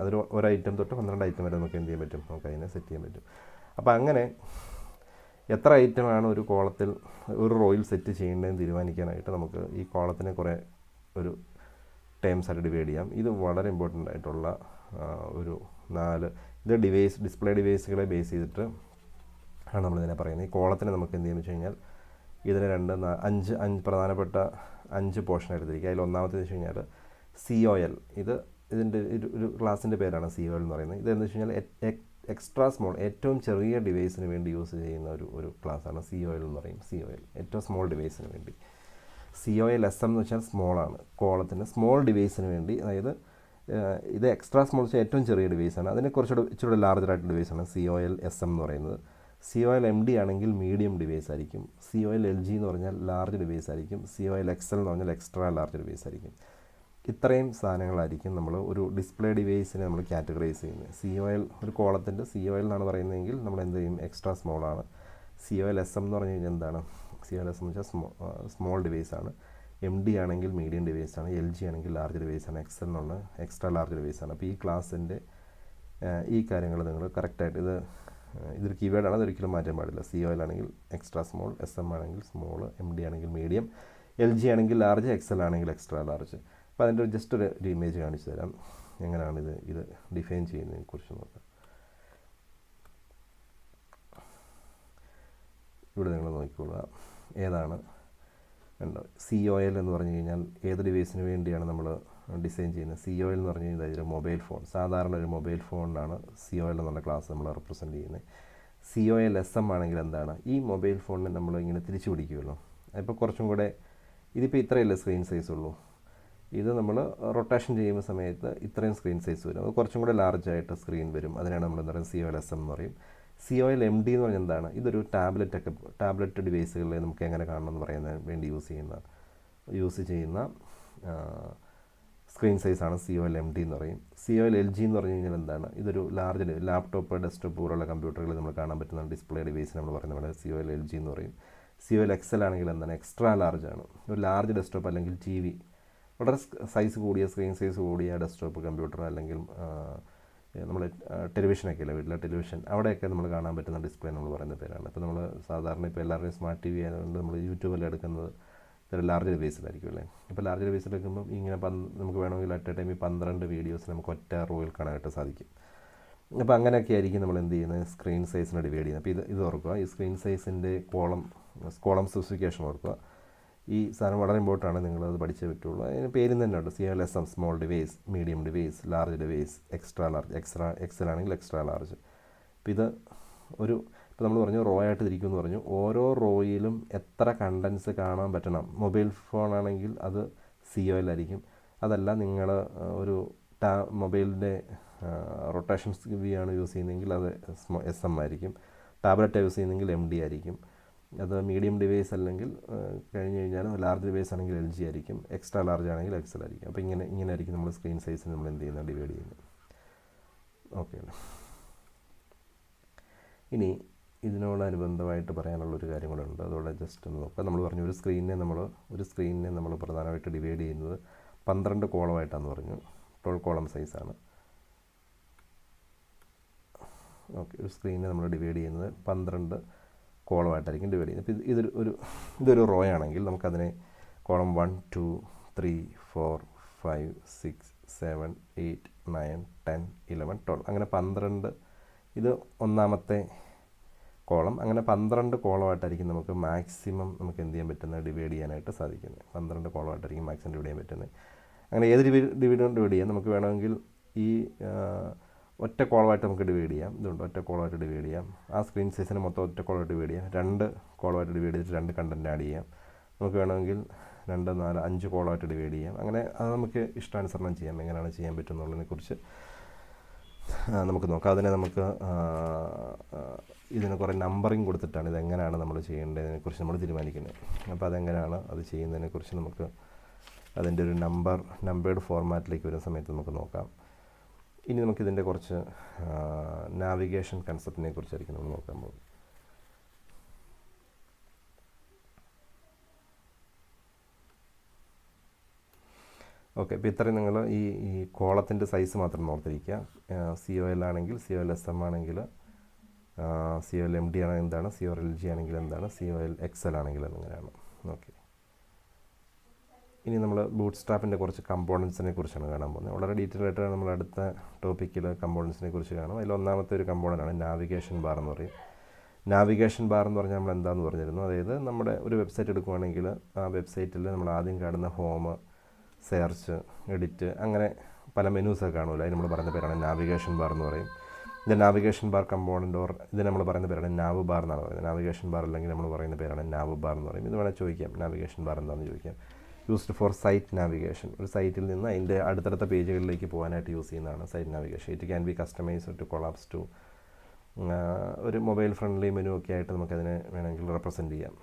അതൊരു ഒരു ഐറ്റം തൊട്ട് 12 ഐറ്റം വരെ നമുക്ക് എന്ത് ചെയ്യാൻ പറ്റും, നമുക്ക് അതിനെ സെറ്റ് ചെയ്യാൻ പറ്റും. അപ്പോൾ അങ്ങനെ എത്ര ഐറ്റമാണ് ഒരു കോളത്തിൽ ഒരു റോയിൽ സെറ്റ് ചെയ്യേണ്ടതെന്ന് തീരുമാനിക്കാനായിട്ട് നമുക്ക് ഈ കോളത്തിനെ കുറേ ഒരു ടേംസ് ആയിട്ട് ഡിവൈഡ് ചെയ്യാം. ഇത് വളരെ ഇമ്പോർട്ടൻ്റ് ആയിട്ടുള്ള ഒരു 4 ഇത് ഡിസ്പ്ലേ ഡിവൈസുകളെ ബേസ് ചെയ്തിട്ട് ആണ് നമ്മളിതിനെ പറയുന്നത്. ഈ കോളത്തിനെ നമുക്ക് എന്ത് ചെയ്യുമെന്ന് വെച്ച് കഴിഞ്ഞാൽ ഇതിന് 5 പ്രധാനപ്പെട്ട 5 പോർഷനായിട്ട് തിരിക്കുക. അതിൽ ഒന്നാമത്തേന്ന് വെച്ച് കഴിഞ്ഞാൽ COL. ഇതിൻ്റെ ഒരു ക്ലാസ്സിൻ്റെ പേരാണ് COL എന്ന് പറയുന്നത്. ഇതെന്ന് വെച്ച് കഴിഞ്ഞാൽ എക്സ്ട്രാ സ്മോൾ, ഏറ്റവും ചെറിയ ഡിവൈസിന് വേണ്ടി യൂസ് ചെയ്യുന്ന ഒരു ക്ലാസ്സാണ് COL എന്ന് പറയും. COL ഏറ്റവും സ്മോൾ ഡിവൈസിന് വേണ്ടി. COL SM എന്ന് വെച്ചാൽ സ്മോളാണ്, കോളത്തിൻ്റെ സ്മോൾ ഡിവൈസിന് വേണ്ടി. അതായത് ഇത് എക്സ്ട്രാ സ്മോൾ വെച്ചാൽ ഏറ്റവും ചെറിയ ഡിവൈസാണ്. അതിന് ഇച്ചിരി ലാർജറായിട്ട് ഡിവൈസാണ് COL SM എന്ന് പറയുന്നത്. COL MD ആണെങ്കിൽ മീഡിയം ഡിവൈസ് ആയിരിക്കും. COL LG എന്ന് പറഞ്ഞാൽ ലാർജ് ഡിവൈസ് ആയിരിക്കും. COL XL എന്ന് പറഞ്ഞാൽ എക്സ്ട്രാ ലാർജ് ഡിവൈസ് ആയിരിക്കും. ഇത്രയും സാധനങ്ങളായിരിക്കും നമ്മൾ ഒരു ഡിസ്പ്ലേ ഡിവൈസിനെ നമ്മൾ കാറ്റഗറൈസ് ചെയ്യുന്നത്. COL ഒരു കോളത്തിൻ്റെ COL എന്നാണ് പറയുന്നതെങ്കിൽ നമ്മൾ എന്ത് ചെയ്യും, എക്സ്ട്രാ സ്മോളാണ്. COL SM എന്ന് പറഞ്ഞു കഴിഞ്ഞാൽ എന്താണ്, COL SM എന്ന് വെച്ചാൽ സ്മോൾ ഡിവൈസാണ്. MD ആണെങ്കിൽ മീഡിയം ഡിവൈസാണ്. LG ആണെങ്കിൽ ലാർജ് ഡിവൈസാണ്. XL എന്നുള്ള എക്സ്ട്രാ ലാർജ് ഡിവൈസാണ്. അപ്പോൾ ഈ ക്ലാസ്സിൻ്റെ ഈ കാര്യങ്ങൾ നിങ്ങൾ കറക്റ്റായിട്ട് ഇതൊരു കീവേഡാണ്, അതൊരിക്കലും മാറ്റാൻ പാടില്ല. COL ആണെങ്കിൽ എക്സ്ട്രാ സ്മോൾ, SM ആണെങ്കിൽ സ്മോൾ, MD ആണെങ്കിൽ മീഡിയം, LG ആണെങ്കിൽ ലാർജ്, XL ആണെങ്കിൽ എക്സ്ട്രാ ലാർജ്. അപ്പോൾ അതിൻ്റെ ജസ്റ്റ് ഒരു ഇമേജ് കാണിച്ചു തരാം, എങ്ങനെയാണ് ഇത് ഡിഫൈൻ ചെയ്യുന്നതിനെ കുറിച്ച് നോക്കാം. ഇവിടെ നിങ്ങൾ നോക്കിക്കൊള്ളുക, ഏതാണ് ഉണ്ടോ COL എന്ന് പറഞ്ഞു കഴിഞ്ഞാൽ ഏത് ഡിവൈസിന് വേണ്ടിയാണ് നമ്മൾ ഡിസൈൻ ചെയ്യുന്നത്. COL എന്ന് പറഞ്ഞു കഴിഞ്ഞാൽ ഒരു മൊബൈൽ ഫോൺ, സാധാരണ ഒരു മൊബൈൽ ഫോണിലാണ് COL എന്നുള്ള ക്ലാസ് നമ്മൾ റെപ്രസെൻറ്റ് ചെയ്യുന്നത്. COL SM ആണെങ്കിൽ എന്താണ്, ഈ മൊബൈൽ ഫോണിനെ നമ്മൾ ഇങ്ങനെ തിരിച്ചു പിടിക്കുമല്ലോ. അപ്പോൾ കുറച്ചും കൂടെ ഇതിപ്പോൾ ഇത്രയല്ലേ സ്ക്രീൻ സൈസ് ഉള്ളൂ, ഇത് നമ്മൾ റൊട്ടേഷൻ ചെയ്യുന്ന സമയത്ത് ഇത്രയും സ്ക്രീൻ സൈസ് വരും. അത് കുറച്ചും കൂടെ ലാർജായിട്ട് സ്ക്രീൻ വരും. അതിനാണ് നമ്മൾ എന്താ പറയുക COL SM എന്ന് പറയും. COL MD എന്ന് പറഞ്ഞാൽ എന്താണ്, ഇതൊരു ടാബ്ലറ്റ് ഡിവൈസുകളിൽ നമുക്ക് എങ്ങനെ കാണണമെന്ന് പറയുന്നതിന് വേണ്ടി യൂസ് ചെയ്യുന്ന സ്ക്രീൻ സൈസാണ് COL MD എന്ന് പറയും. COL LG എന്ന് പറഞ്ഞു കഴിഞ്ഞാൽ എന്താണ്, ഇതൊരു ലാർജ് ലാപ്ടോപ്പ്, ഡെസ്ക്ടോപ്പ് പോലുള്ള കമ്പ്യൂട്ടറുകളിൽ നമ്മൾ കാണാൻ പറ്റുന്ന ഡിസ്പ്ലേ ഡിവൈസ് നമ്മൾ പറയുന്നത് COL LG എന്ന് പറയും. COL XL ആണെങ്കിൽ എന്താണ്, എക്സ്ട്രാ ലാർജാണ്. ഒരു ലാർജ് ഡെസ്ക്ടോപ്പ് അല്ലെങ്കിൽ TV, വളരെ സൈസ് കൂടിയ സ്ക്രീൻ സൈസ് കൂടിയ ഡെസ്ക്ടോപ്പ് കമ്പ്യൂട്ടർ അല്ലെങ്കിൽ നമ്മൾ ടെലിവിഷനൊക്കെ അല്ലേ, വീട്ടിലെ ടെലിവിഷൻ, അവിടെയൊക്കെ നമ്മൾ കാണാൻ പറ്റുന്ന ഡിസ്പ്ലേ നമ്മൾ പറയുന്ന പേരാണ്. ഇപ്പോൾ നമ്മൾ സാധാരണ ഇപ്പോൾ എല്ലാവരുടെയും സ്മാർട്ട് TV ആയതുകൊണ്ട് നമ്മൾ യൂട്യൂബിൽ എടുക്കുന്നത് ഒരു ലാർജ് ഡിവൈസിലായിരിക്കും അല്ലേ. ഇപ്പോൾ ലാർജ് ഡിവൈസിൽ എടുക്കുമ്പോൾ ഇങ്ങനെ നമുക്ക് വേണമെങ്കിൽ അറ്റ് എ ടൈമിൽ 12 വീഡിയോസ് നമുക്ക് ഒറ്റ റോയിൽ കാണാനായിട്ട് സാധിക്കും. അപ്പോൾ അങ്ങനെയൊക്കെ ആയിരിക്കും നമ്മൾ എന്ത് ചെയ്യുന്നത്, സ്ക്രീൻ സൈസിനെ ഡിവൈഡ് ചെയ്യുന്നത്. അപ്പോൾ ഇത് ഓർക്കുക, ഈ സ്ക്രീൻ സൈസിൻ്റെ കോളം സ്പെസിഫിക്കേഷൻ ഓർക്കുക. ഈ സാധനം വളരെ ഇമ്പോർട്ടൻ്റ് ആണ്, നിങ്ങളത് പഠിച്ചേ പറ്റുള്ളൂ. അതിന് പേരും തന്നെ ഉണ്ട്, COL SM small device, medium device, large device, extra large, XL ആണെങ്കിൽ എക്സ്ട്രാ ലാർജ്. അപ്പോൾ ഇപ്പോൾ നമ്മൾ പറഞ്ഞു റോ ആയിട്ട് തിരിക്കുമെന്ന് പറഞ്ഞു. ഓരോ റോയിലും എത്ര കണ്ടൻസ് കാണാൻ പറ്റണം. മൊബൈൽ ഫോൺ ആണെങ്കിൽ അത് COL ആയിരിക്കും. അതല്ല നിങ്ങൾ ഒരു മൊബൈലിൻ്റെ റൊട്ടേഷൻ വ്യൂ ആണ് യൂസ് ചെയ്യുന്നതെങ്കിൽ അത് SM ആയിരിക്കും. ടാബ്ലറ്റ് യൂസ് ചെയ്യുന്നെങ്കിൽ MD ആയിരിക്കും. അത് മീഡിയം ഡിവൈസ് അല്ലെങ്കിൽ കഴിഞ്ഞ് കഴിഞ്ഞാൽ ലാർജ് ഡിവൈസ് ആണെങ്കിൽ LG ആയിരിക്കും. എക്സ്ട്രാ ലാർജ് ആണെങ്കിൽ XL ആയിരിക്കും. അപ്പോൾ ഇങ്ങനെ ആയിരിക്കും നമ്മൾ സ്ക്രീൻ സൈസിന് നമ്മൾ എന്ത് ചെയ്യുന്നത്, ഡിവൈഡ് ചെയ്യുന്നത്. ഓക്കെ. ഇനി ഇതിനോടനുബന്ധമായിട്ട് പറയാനുള്ളൊരു കാര്യം കൂടെ ഉണ്ട്, അതോടെ ജസ്റ്റ് ഒന്ന് നോക്കാം. നമ്മൾ പറഞ്ഞു ഒരു സ്ക്രീനിനെ നമ്മൾ പ്രധാനമായിട്ട് ഡിവൈഡ് ചെയ്യുന്നത് 12 കോളമായിട്ടാണെന്ന് പറഞ്ഞു. 12 കോളം സൈസാണ്. ഓക്കെ, ഒരു സ്ക്രീനിനെ നമ്മൾ ഡിവൈഡ് ചെയ്യുന്നത് 12 കോളമായിട്ടായിരിക്കും ഡിവൈഡ് ചെയ്യുന്നത്. ഇപ്പോൾ ഇതൊരു റോ ആണെങ്കിൽ നമുക്കതിനെ കോളം 1 2 3 4 5 6 7 8 9 10 11 12 അങ്ങനെ 12, ഇത് ഒന്നാമത്തെ കോളം. അങ്ങനെ 12 കോളമായിട്ടായിരിക്കും നമുക്ക് മാക്സിമം നമുക്ക് എന്ത് ചെയ്യാൻ പറ്റുന്നത്, ഡിവൈഡ് ചെയ്യാനായിട്ട് സാധിക്കുന്നത്. 12 കോളമായിട്ടായിരിക്കും മാക്സിമം ഡിവൈഡ് ചെയ്യാൻ പറ്റുന്നത്. അങ്ങനെ ഏത് ഡിവൈഡ് ചെയ്യാം. നമുക്ക് വേണമെങ്കിൽ ഈ ഒറ്റ കോളമായിട്ട് നമുക്ക് ഡിവൈഡ് ചെയ്യാം. ഇതുണ്ട്, ഒറ്റ കോളമായിട്ട് ഡിവൈഡ് ചെയ്യാം. ആ സ്ക്രീൻ സൈസിന് മൊത്തം ഒറ്റ കോളമായിട്ട് ഡിവൈഡ് ചെയ്യാം. 2 കോളമായിട്ട് ഡിവൈഡ് ചെയ്തിട്ട് 2 കണ്ടൻറ്റ് ആഡ് ചെയ്യാം. നമുക്ക് വേണമെങ്കിൽ 2 4 5 കോളമായിട്ട് ഡിവൈഡ് ചെയ്യാം. അങ്ങനെ അത് നമുക്ക് ഇഷ്ടാനുസരണം ചെയ്യാം. എങ്ങനെയാണ് ചെയ്യാൻ പറ്റുമെന്നുള്ളതിനെക്കുറിച്ച് നമുക്ക് നോക്കാം. അതിനെ നമുക്ക് ഇതിന് കുറേ നമ്പറിങ് കൊടുത്തിട്ടാണ് ഇതെങ്ങനെയാണ് നമ്മൾ ചെയ്യേണ്ടതിനെക്കുറിച്ച് നമ്മൾ തീരുമാനിക്കുന്നത്. അപ്പോൾ അതെങ്ങനെയാണ് അത് ചെയ്യുന്നതിനെക്കുറിച്ച് നമുക്ക് അതിൻ്റെ ഒരു നമ്പേർഡ് ഫോർമാറ്റിലേക്ക് വരുന്ന സമയത്ത് നമുക്ക് നോക്കാം. ഇനി നമുക്കിതിൻ്റെ കുറച്ച് നാവിഗേഷൻ കൺസെപ്റ്റിനെ കുറിച്ചായിരിക്കും നമ്മൾ നോക്കാൻ പോകുന്നത്. ഓക്കെ, ഇപ്പോൾ ഇത്രയും നിങ്ങൾ ഈ കോളത്തിൻ്റെ സൈസ് മാത്രം ഓർത്തിരിക്കുക. COL ആണെങ്കിൽ, COL-SM ആണെങ്കിൽ, COL-MD ആണെങ്കിൽ എന്താണ്, COL-LG ആണെങ്കിൽ എന്താണ്, COL-XL ആണെങ്കിൽ എങ്ങനെയാണ്. ഓക്കെ, ഇനി നമ്മൾ ബൂട്ട് സ്ട്രാപ്പിൻ്റെ കുറച്ച് കമ്പോണൻസിനെ കുറിച്ചാണ് കാണാൻ പോകുന്നത്. വളരെ ഡീറ്റെയിൽ ആയിട്ട് നമ്മൾ അടുത്ത ടോപ്പിക്കിൽ കമ്പോണൻസിനെ കുറിച്ച് കാണാം. അതിൽ ഒന്നാമത്തെ ഒരു കമ്പോണൻ്റാണ് നാവിഗേഷൻ ബാർ എന്ന് പറയും. നാവിഗേഷൻ ബാർ എന്ന് പറഞ്ഞാൽ നമ്മൾ എന്താണെന്ന് പറഞ്ഞിരുന്നു. അതായത് നമ്മുടെ ഒരു വെബ്സൈറ്റ് എടുക്കുകയാണെങ്കിൽ ആ വെബ്സൈറ്റിൽ നമ്മൾ ആദ്യം കാണുന്ന ഹോം, സെർച്ച്, എഡിറ്റ്, അങ്ങനെ പല മെനൂസൊക്കെ കാണുമല്ലോ. അതിന് നമ്മൾ പറയുന്ന പേരാണ് നാവിഗേഷൻ ബാർ എന്ന് പറയും. ഇത് നാവിഗേഷൻ ബാർ കമ്പോണൻ്റ് ഓർ ഇത് നമ്മൾ പറയുന്ന പേരാണ് നാവ് ബാർ എന്നാണ് പറയുന്നത്. നാവിഗേഷൻ ബാർ അല്ലെങ്കിൽ നമ്മൾ പറയുന്ന പേരാണ് നാവ് ബാർ എന്ന് പറയും. ഇത് വേണേൽ ചോദിക്കാം, നാവിഗേഷൻ ബാർ എന്താണെന്ന് ചോദിക്കാം. Used for site navigation. ഒരു സൈറ്റിൽ നിന്ന് അതിൻ്റെ അടുത്തടുത്ത പേജുകളിലേക്ക് പോകാനായിട്ട് യൂസ് ചെയ്യുന്നതാണ് site navigation. It can be customised to collapse to ഒരു മൊബൈൽ ഫ്രണ്ട്ലി മെനു ഒക്കെ ആയിട്ട് നമുക്കതിനെ വേണമെങ്കിൽ റെപ്രസെൻറ്റ് ചെയ്യാം.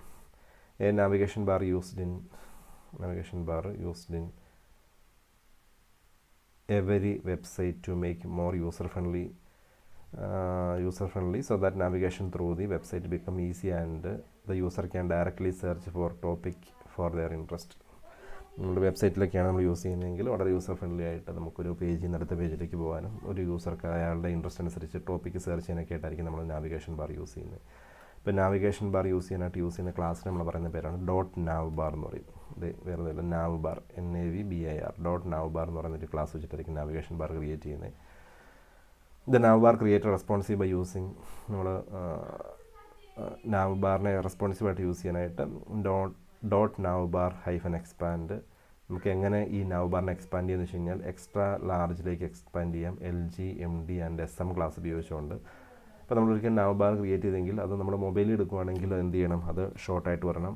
Navigation bar used in every website to make more user friendly so that navigation through the website become easy and the user can directly search for topic for their interest. നമ്മുടെ വെബ്സൈറ്റിലൊക്കെയാണ് നമ്മൾ use ചെയ്യുന്നതെങ്കിൽ വളരെ user friendly ആയിട്ട് നമുക്കൊരു പേജിൽ നിന്ന് അടുത്ത പേജിലേക്ക് പോകാനും ഒരു യൂസർക്ക് അയാളുടെ ഇൻട്രസ്റ്റ് അനുസരിച്ച് ടോപ്പിക്ക് സെർച്ച് ചെയ്യാനൊക്കെ ആയിട്ടായിരിക്കും നമ്മൾ നാവിഗേഷൻ ബാർ യൂസ് ചെയ്യുന്നത്. ഇപ്പോൾ നാവിഗേഷൻ ബാർ യൂസ് ചെയ്യുന്ന ക്ലാസ്സിന് നമ്മൾ പറയുന്ന പേരാണ് ഡോട്ട് നാവ് ബാർ എന്ന് പറയും. ഇത് വേറെ ഒന്നുമില്ല, നാവ് bar, NAVBAR, dot nav bar എന്ന് പറയുന്നൊരു ക്ലാസ് വെച്ചിട്ടായിരിക്കും നാവിഗേഷൻ ബാർ ക്രിയേറ്റ് ചെയ്യുന്നത്. ഇത് nav bar create responsive by using നമ്മൾ നാവ് ബാറിനെ റെസ്പോൺസീവായിട്ട് യൂസ് ചെയ്യാനായിട്ട് ഡോട്ട് നാവ് ബാർ -expand. നമുക്ക് എങ്ങനെ ഈ നാവ് ബാറിനെ എക്സ്പാൻഡ് ചെയ്യുമെന്ന് വെച്ച് കഴിഞ്ഞാൽ എക്സ്ട്രാ ലാർജിലേക്ക് എക്സ്പാൻഡ് ചെയ്യാം LG, MD and SM class ഉപയോഗിച്ചുകൊണ്ട്. അപ്പോൾ നമ്മളൊരിക്കലും നാവ് ബാർ ക്രിയേറ്റ് ചെയ്തെങ്കിൽ അത് നമ്മുടെ മൊബൈലിൽ എടുക്കുകയാണെങ്കിൽ എന്ത് ചെയ്യണം, അത് ഷോർട്ടായിട്ട് വരണം.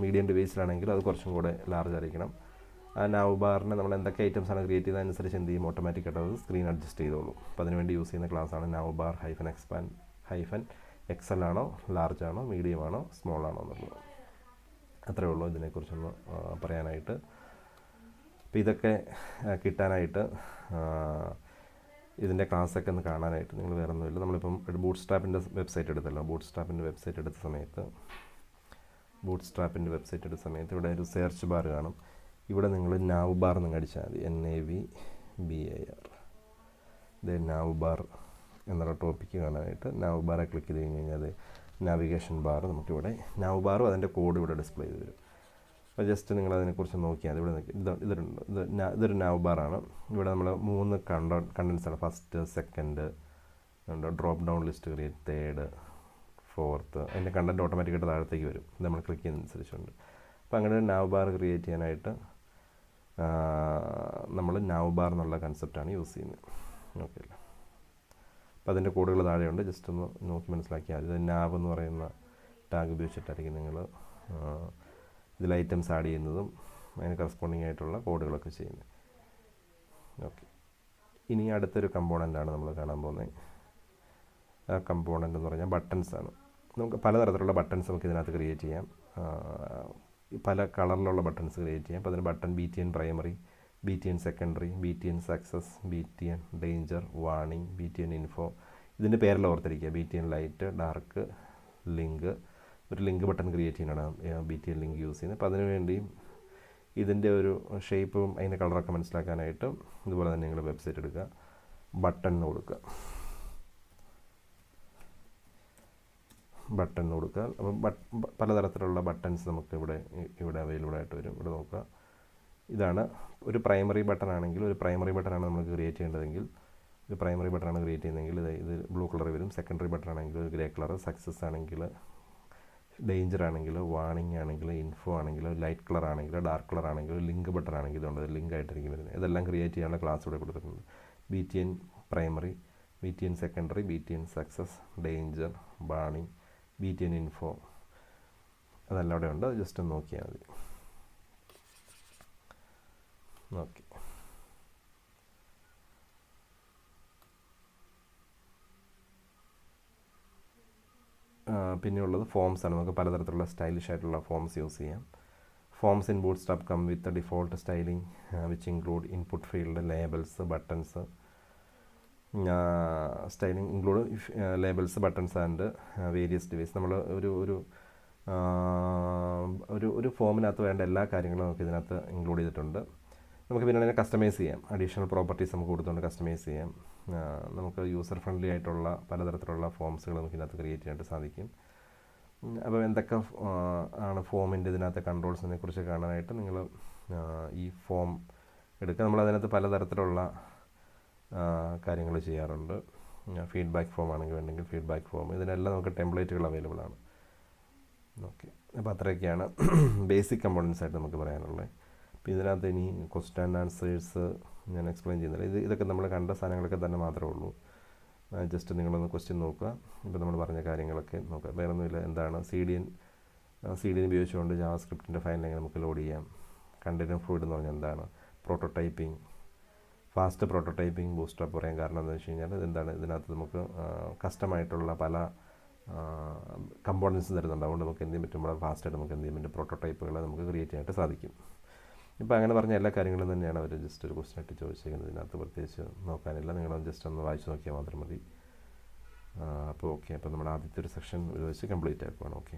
മീഡിയം ഡിവൈസിലാണെങ്കിൽ അത് കുറച്ചും കൂടെ ലാർജ് ആയിരിക്കണം. ആ നാവ് ബാറിനെ നമ്മൾ എന്തൊക്കെ ഐറ്റംസാണ് ക്രിയേറ്റ് ചെയ്തതനുസരിച്ച് എന്ത് ചെയ്യും, ഓട്ടോമാറ്റിക്കായിട്ട് അത് സ്ക്രീൻ അഡ്ജസ്റ്റ് ചെയ്തോളൂ. അപ്പോൾ അതിനുവേണ്ടി യൂസ് ചെയ്യുന്ന ക്ലാസ്സാണ് നാവ് ബാർ -expand -XL ആണോ, ലാർജ് ആണോ, മീഡിയം ആണോ, സ്മോൾ ആണോ എന്നുള്ളത്. അത്രയേ ഉള്ളൂ ഇതിനെക്കുറിച്ചൊന്ന് പറയാനായിട്ട്. അപ്പോൾ ഇതൊക്കെ കിട്ടാനായിട്ട് ഇതിൻ്റെ ക്ലാസ്സൊക്കെ ഒന്ന് കാണാനായിട്ട് നിങ്ങൾ വേറെ ഒന്നുമില്ല. നമ്മളിപ്പം ബൂട്ട് സ്ട്രാപ്പിൻ്റെ വെബ്സൈറ്റ് എടുത്തല്ലോ. ബൂട്ട് സ്ട്രാപ്പിൻ്റെ വെബ്സൈറ്റ് എടുത്ത സമയത്ത് ഇവിടെ ഒരു സെർച്ച് ബാർ കാണും. ഇവിടെ നിങ്ങൾ നാവ് ബാർ നിങ്ങൾ അടിച്ചാൽ മതി, NAVBAR. ഇത് നാവ് ബാർ എന്നുള്ള ടോപ്പിക്ക് കാണാനായിട്ട് നാവ് ബാറെ ക്ലിക്ക് ചെയ്ത് കഴിഞ്ഞ് കഴിഞ്ഞാൽ നാവിഗേഷൻ ബാർ നമുക്കിവിടെ നാവ് ബാറും അതിൻ്റെ കോഡ് ഇവിടെ ഡിസ്പ്ലേ ചെയ്ത് വരും. അപ്പോൾ ജസ്റ്റ് നിങ്ങൾ അതിനെക്കുറിച്ച് നോക്കിയാൽ ഇവിടെ ഇതൊരു നാവ് ബാറാണ്. ഇവിടെ നമ്മൾ 3 കണ്ടൻസാണ്, first, second, drop down list create, third, fourth. അതിൻ്റെ കണ്ടൻറ്റ് ഓട്ടോമാറ്റിക്കായിട്ട് താഴത്തേക്ക് വരും നമ്മൾ ക്ലിക്ക് ചെയ്യുന്നതനുസരിച്ചുണ്ട്. അപ്പോൾ അങ്ങനെ ഒരു നാവ് ബാർ ക്രിയേറ്റ് ചെയ്യാനായിട്ട് നമ്മൾ നാവ് ബാർ എന്നുള്ള കൺസെപ്റ്റാണ് യൂസ് ചെയ്യുന്നത്. ഓക്കെ അല്ലേ. അപ്പോൾ അതിൻ്റെ കോഡുകൾ താഴെയുണ്ട്, ജസ്റ്റ് ഒന്ന് നോക്കി മനസ്സിലാക്കിയാൽ മതി. നാവ് എന്ന് പറയുന്ന ടാഗ് ഉപയോഗിച്ചിട്ടായിരിക്കും നിങ്ങൾ ഇതിൽ ഐറ്റംസ് ആഡ് ചെയ്യുന്നതും അതിന് കറസ്പോണ്ടിങ് ആയിട്ടുള്ള കോഡുകളൊക്കെ ചെയ്യുന്നത്. ഓക്കെ, ഇനി അടുത്തൊരു കമ്പോണൻ്റാണ് നമ്മൾ കാണാൻ പോകുന്നത്. ആ കമ്പോണൻ്റ് എന്ന് പറഞ്ഞാൽ ബട്ടൺസാണ്. നമുക്ക് പലതരത്തിലുള്ള ബട്ടൺസ് നമുക്ക് ഇതിനകത്ത് ക്രിയേറ്റ് ചെയ്യാം. പല കളറിലുള്ള ബട്ടൺസ് ക്രിയേറ്റ് ചെയ്യാം. അപ്പോൾ അതിന് button BTN primary, BTN secondary, BTN success, BTN danger, warning, BTN info. ഇതിൻ്റെ പേരെല്ലാം ഓർത്തിരിക്കുക. BTN light, dark, link. ഒരു ലിങ്ക് ബട്ടൺ ക്രിയേറ്റ് ചെയ്യാനാണ് BTN ലിങ്ക് യൂസ് ചെയ്യുന്നത്. അപ്പോൾ അതിനുവേണ്ടി ഇതിൻ്റെ ഒരു ഷേപ്പും അതിൻ്റെ കളറൊക്കെ മനസ്സിലാക്കാനായിട്ട് ഇതുപോലെ തന്നെ നിങ്ങൾ വെബ്സൈറ്റ് എടുക്കുക, ബട്ടൺ കൊടുക്കുക. അപ്പം പലതരത്തിലുള്ള ബട്ടൺസ് നമുക്ക് ഇവിടെ അവൈലബിൾ ആയിട്ട് വരും. ഇവിടെ നോക്കുക, ഇതാണ് ഒരു പ്രൈമറി ബട്ടൺ ആണെങ്കിൽ, ഒരു പ്രൈമറി ബട്ടണാണ് നമ്മൾ ക്രിയേറ്റ് ചെയ്യേണ്ടതെങ്കിൽ, ഒരു പ്രൈമറി ബട്ടണാണ് ക്രിയേറ്റ് ചെയ്യുന്നതെങ്കിൽ ഇത് ബ്ലൂ കളർ വരും. സെക്കൻഡറി ബട്ടൺ ആണെങ്കിൽ ഒരു ഗ്രേ കളർ, സക്സസ് ആണെങ്കിൽ, ഡേഞ്ചർ ആണെങ്കിൽ, വാർണിംഗ് ആണെങ്കിൽ, ഇൻഫോ ആണെങ്കിൽ, ലൈറ്റ് കളർ ആണെങ്കിൽ, ഡാർക്ക് കളർ ആണെങ്കിൽ, ലിങ്ക് ബട്ടൺ ആണെങ്കിൽ ഇതുണ്ട്, ലിങ്ക് ആയിട്ടായിരിക്കും വരുന്നത്. ഇതെല്ലാം ക്രിയേറ്റ് ചെയ്യാനുള്ള ക്ലാസ് ഇവിടെ കൊടുത്തിട്ടുണ്ട്. BTN primary, BTN secondary, BTN success, danger, warning, BTN info, അതെല്ലാം അവിടെ ഉണ്ട്. ജസ്റ്റ് ഒന്ന് നോക്കിയാൽ മതി. ഓക്കെ, പിന്നെയുള്ളത് ഫോംസ് ആണ്. നമുക്ക് പലതരത്തിലുള്ള സ്റ്റൈലിഷ് ആയിട്ടുള്ള ഫോംസ് യൂസ് ചെയ്യാം. Forms in Bootstrap come with default styling which include input field, labels, buttons, styling include labels, buttons and various device. നമ്മൾ ഒരു ഫോമിനകത്ത് വേണ്ട എല്ലാ കാര്യങ്ങളും നമുക്ക് ഇതിനകത്ത് ഇൻക്ലൂഡ് ചെയ്തിട്ടുണ്ട്. നമുക്ക് പിന്നെ അതിനെ കസ്റ്റമൈസ് ചെയ്യാം. അഡീഷണൽ പ്രോപ്പർട്ടീസ് നമുക്ക് കൊടുത്തുകൊണ്ട് കസ്റ്റമൈസ് ചെയ്യാം. നമുക്ക് യൂസർ ഫ്രണ്ട്ലി ആയിട്ടുള്ള പലതരത്തിലുള്ള ഫോംസുകൾ നമുക്ക് ഇതിനകത്ത് ക്രിയേറ്റ് ചെയ്യാനായിട്ട് സാധിക്കും. അപ്പോൾ എന്തൊക്കെ ആണ് ഫോമിൻ്റെ ഇതിനകത്തെ കൺട്രോൾസിനെ കുറിച്ച് കാണാനായിട്ട് നിങ്ങൾ ഈ ഫോം എടുക്കുക. നമ്മളതിനകത്ത് പലതരത്തിലുള്ള കാര്യങ്ങൾ ചെയ്യാറുണ്ട്. ഫീഡ്ബാക്ക് ഫോം ആണെങ്കിൽ വേണമെങ്കിൽ ഫീഡ്ബാക്ക് ഫോം, ഇതിനെല്ലാം നമുക്ക് ടെംപ്ലേറ്റുകൾ അവൈലബിൾ ആണ്. ഓക്കെ, അപ്പോൾ അത്രയൊക്കെയാണ് ബേസിക് കമ്പോണൻസ് ആയിട്ട് നമുക്ക് പറയാനുള്ളത്. അപ്പോൾ ഇതിനകത്ത് ഇനി ക്വസ്റ്റ്യൻ ആൻഡ് ആൻസേഴ്സ് ഞാൻ എക്സ്പ്ലെയിൻ ചെയ്യുന്നില്ല. ഇതൊക്കെ നമ്മൾ കണ്ട സാധനങ്ങളൊക്കെ തന്നെ മാത്രമേ ഉള്ളൂ. ജസ്റ്റ് നിങ്ങളൊന്ന് ക്വസ്റ്റ്യൻ നോക്കുക. ഇപ്പോൾ നമ്മൾ പറഞ്ഞ കാര്യങ്ങളൊക്കെ നോക്കുക, വേറെ ഒന്നുമില്ല. എന്താണ് സി ഡി എൻ ഉപയോഗിച്ചുകൊണ്ട് ജാവാസ്ക്രിപ്റ്റിൻ്റെ ഫയൽ എങ്ങനെ നമുക്ക് ലോഡ് ചെയ്യാം. കണ്ടന്റ് ഫ്ലൂയിഡ് എന്ന് പറഞ്ഞാൽ എന്താണ്, പ്രോട്ടോടൈപ്പിംഗ്, ഫാസ്റ്റ് പ്രോട്ടോടൈപ്പിംഗ്, ബൂട്ട്സ്ട്രാപ്പ് പറയാൻ കാരണം എന്താണെന്ന് വെച്ച് കഴിഞ്ഞാൽ എന്താണ്, ഇതിനകത്ത് നമുക്ക് കസ്റ്റമായിട്ടുള്ള പല കമ്പോണൻസ് തരുന്നുണ്ട്. അതുകൊണ്ട് നമുക്ക് എന്ത് ചെയ്യാൻ പറ്റും, വളരെ ഫാസ്റ്റായിട്ട് നമുക്ക് എന്ത് ചെയ്യാൻ പറ്റും, പ്രോട്ടോടൈപ്പുകൾ നമുക്ക് ക്രിയേറ്റ് ചെയ്യാനായിട്ട് സാധിക്കും. ഇപ്പോൾ അങ്ങനെ പറഞ്ഞ എല്ലാ കാര്യങ്ങളും തന്നെയാണ് അവർ ജസ്റ്റ് ഒരു ക്വസ്റ്റ്യൻ ആയിട്ട് ചോദിച്ചിരിക്കുന്നത്. ഇതിനകത്ത് പ്രത്യേകിച്ച് നോക്കാനില്ല, നിങ്ങൾ ജസ്റ്റ് ഒന്ന് വായിച്ച് നോക്കിയാൽ മാത്രം മതി. അപ്പോൾ ഓക്കെ, അപ്പോൾ നമ്മുടെ ആദ്യത്തെ ഒരു സെക്ഷൻ ഇത് വെച്ച് കംപ്ലീറ്റ് ആക്കുവാണ്. ഓക്കെ.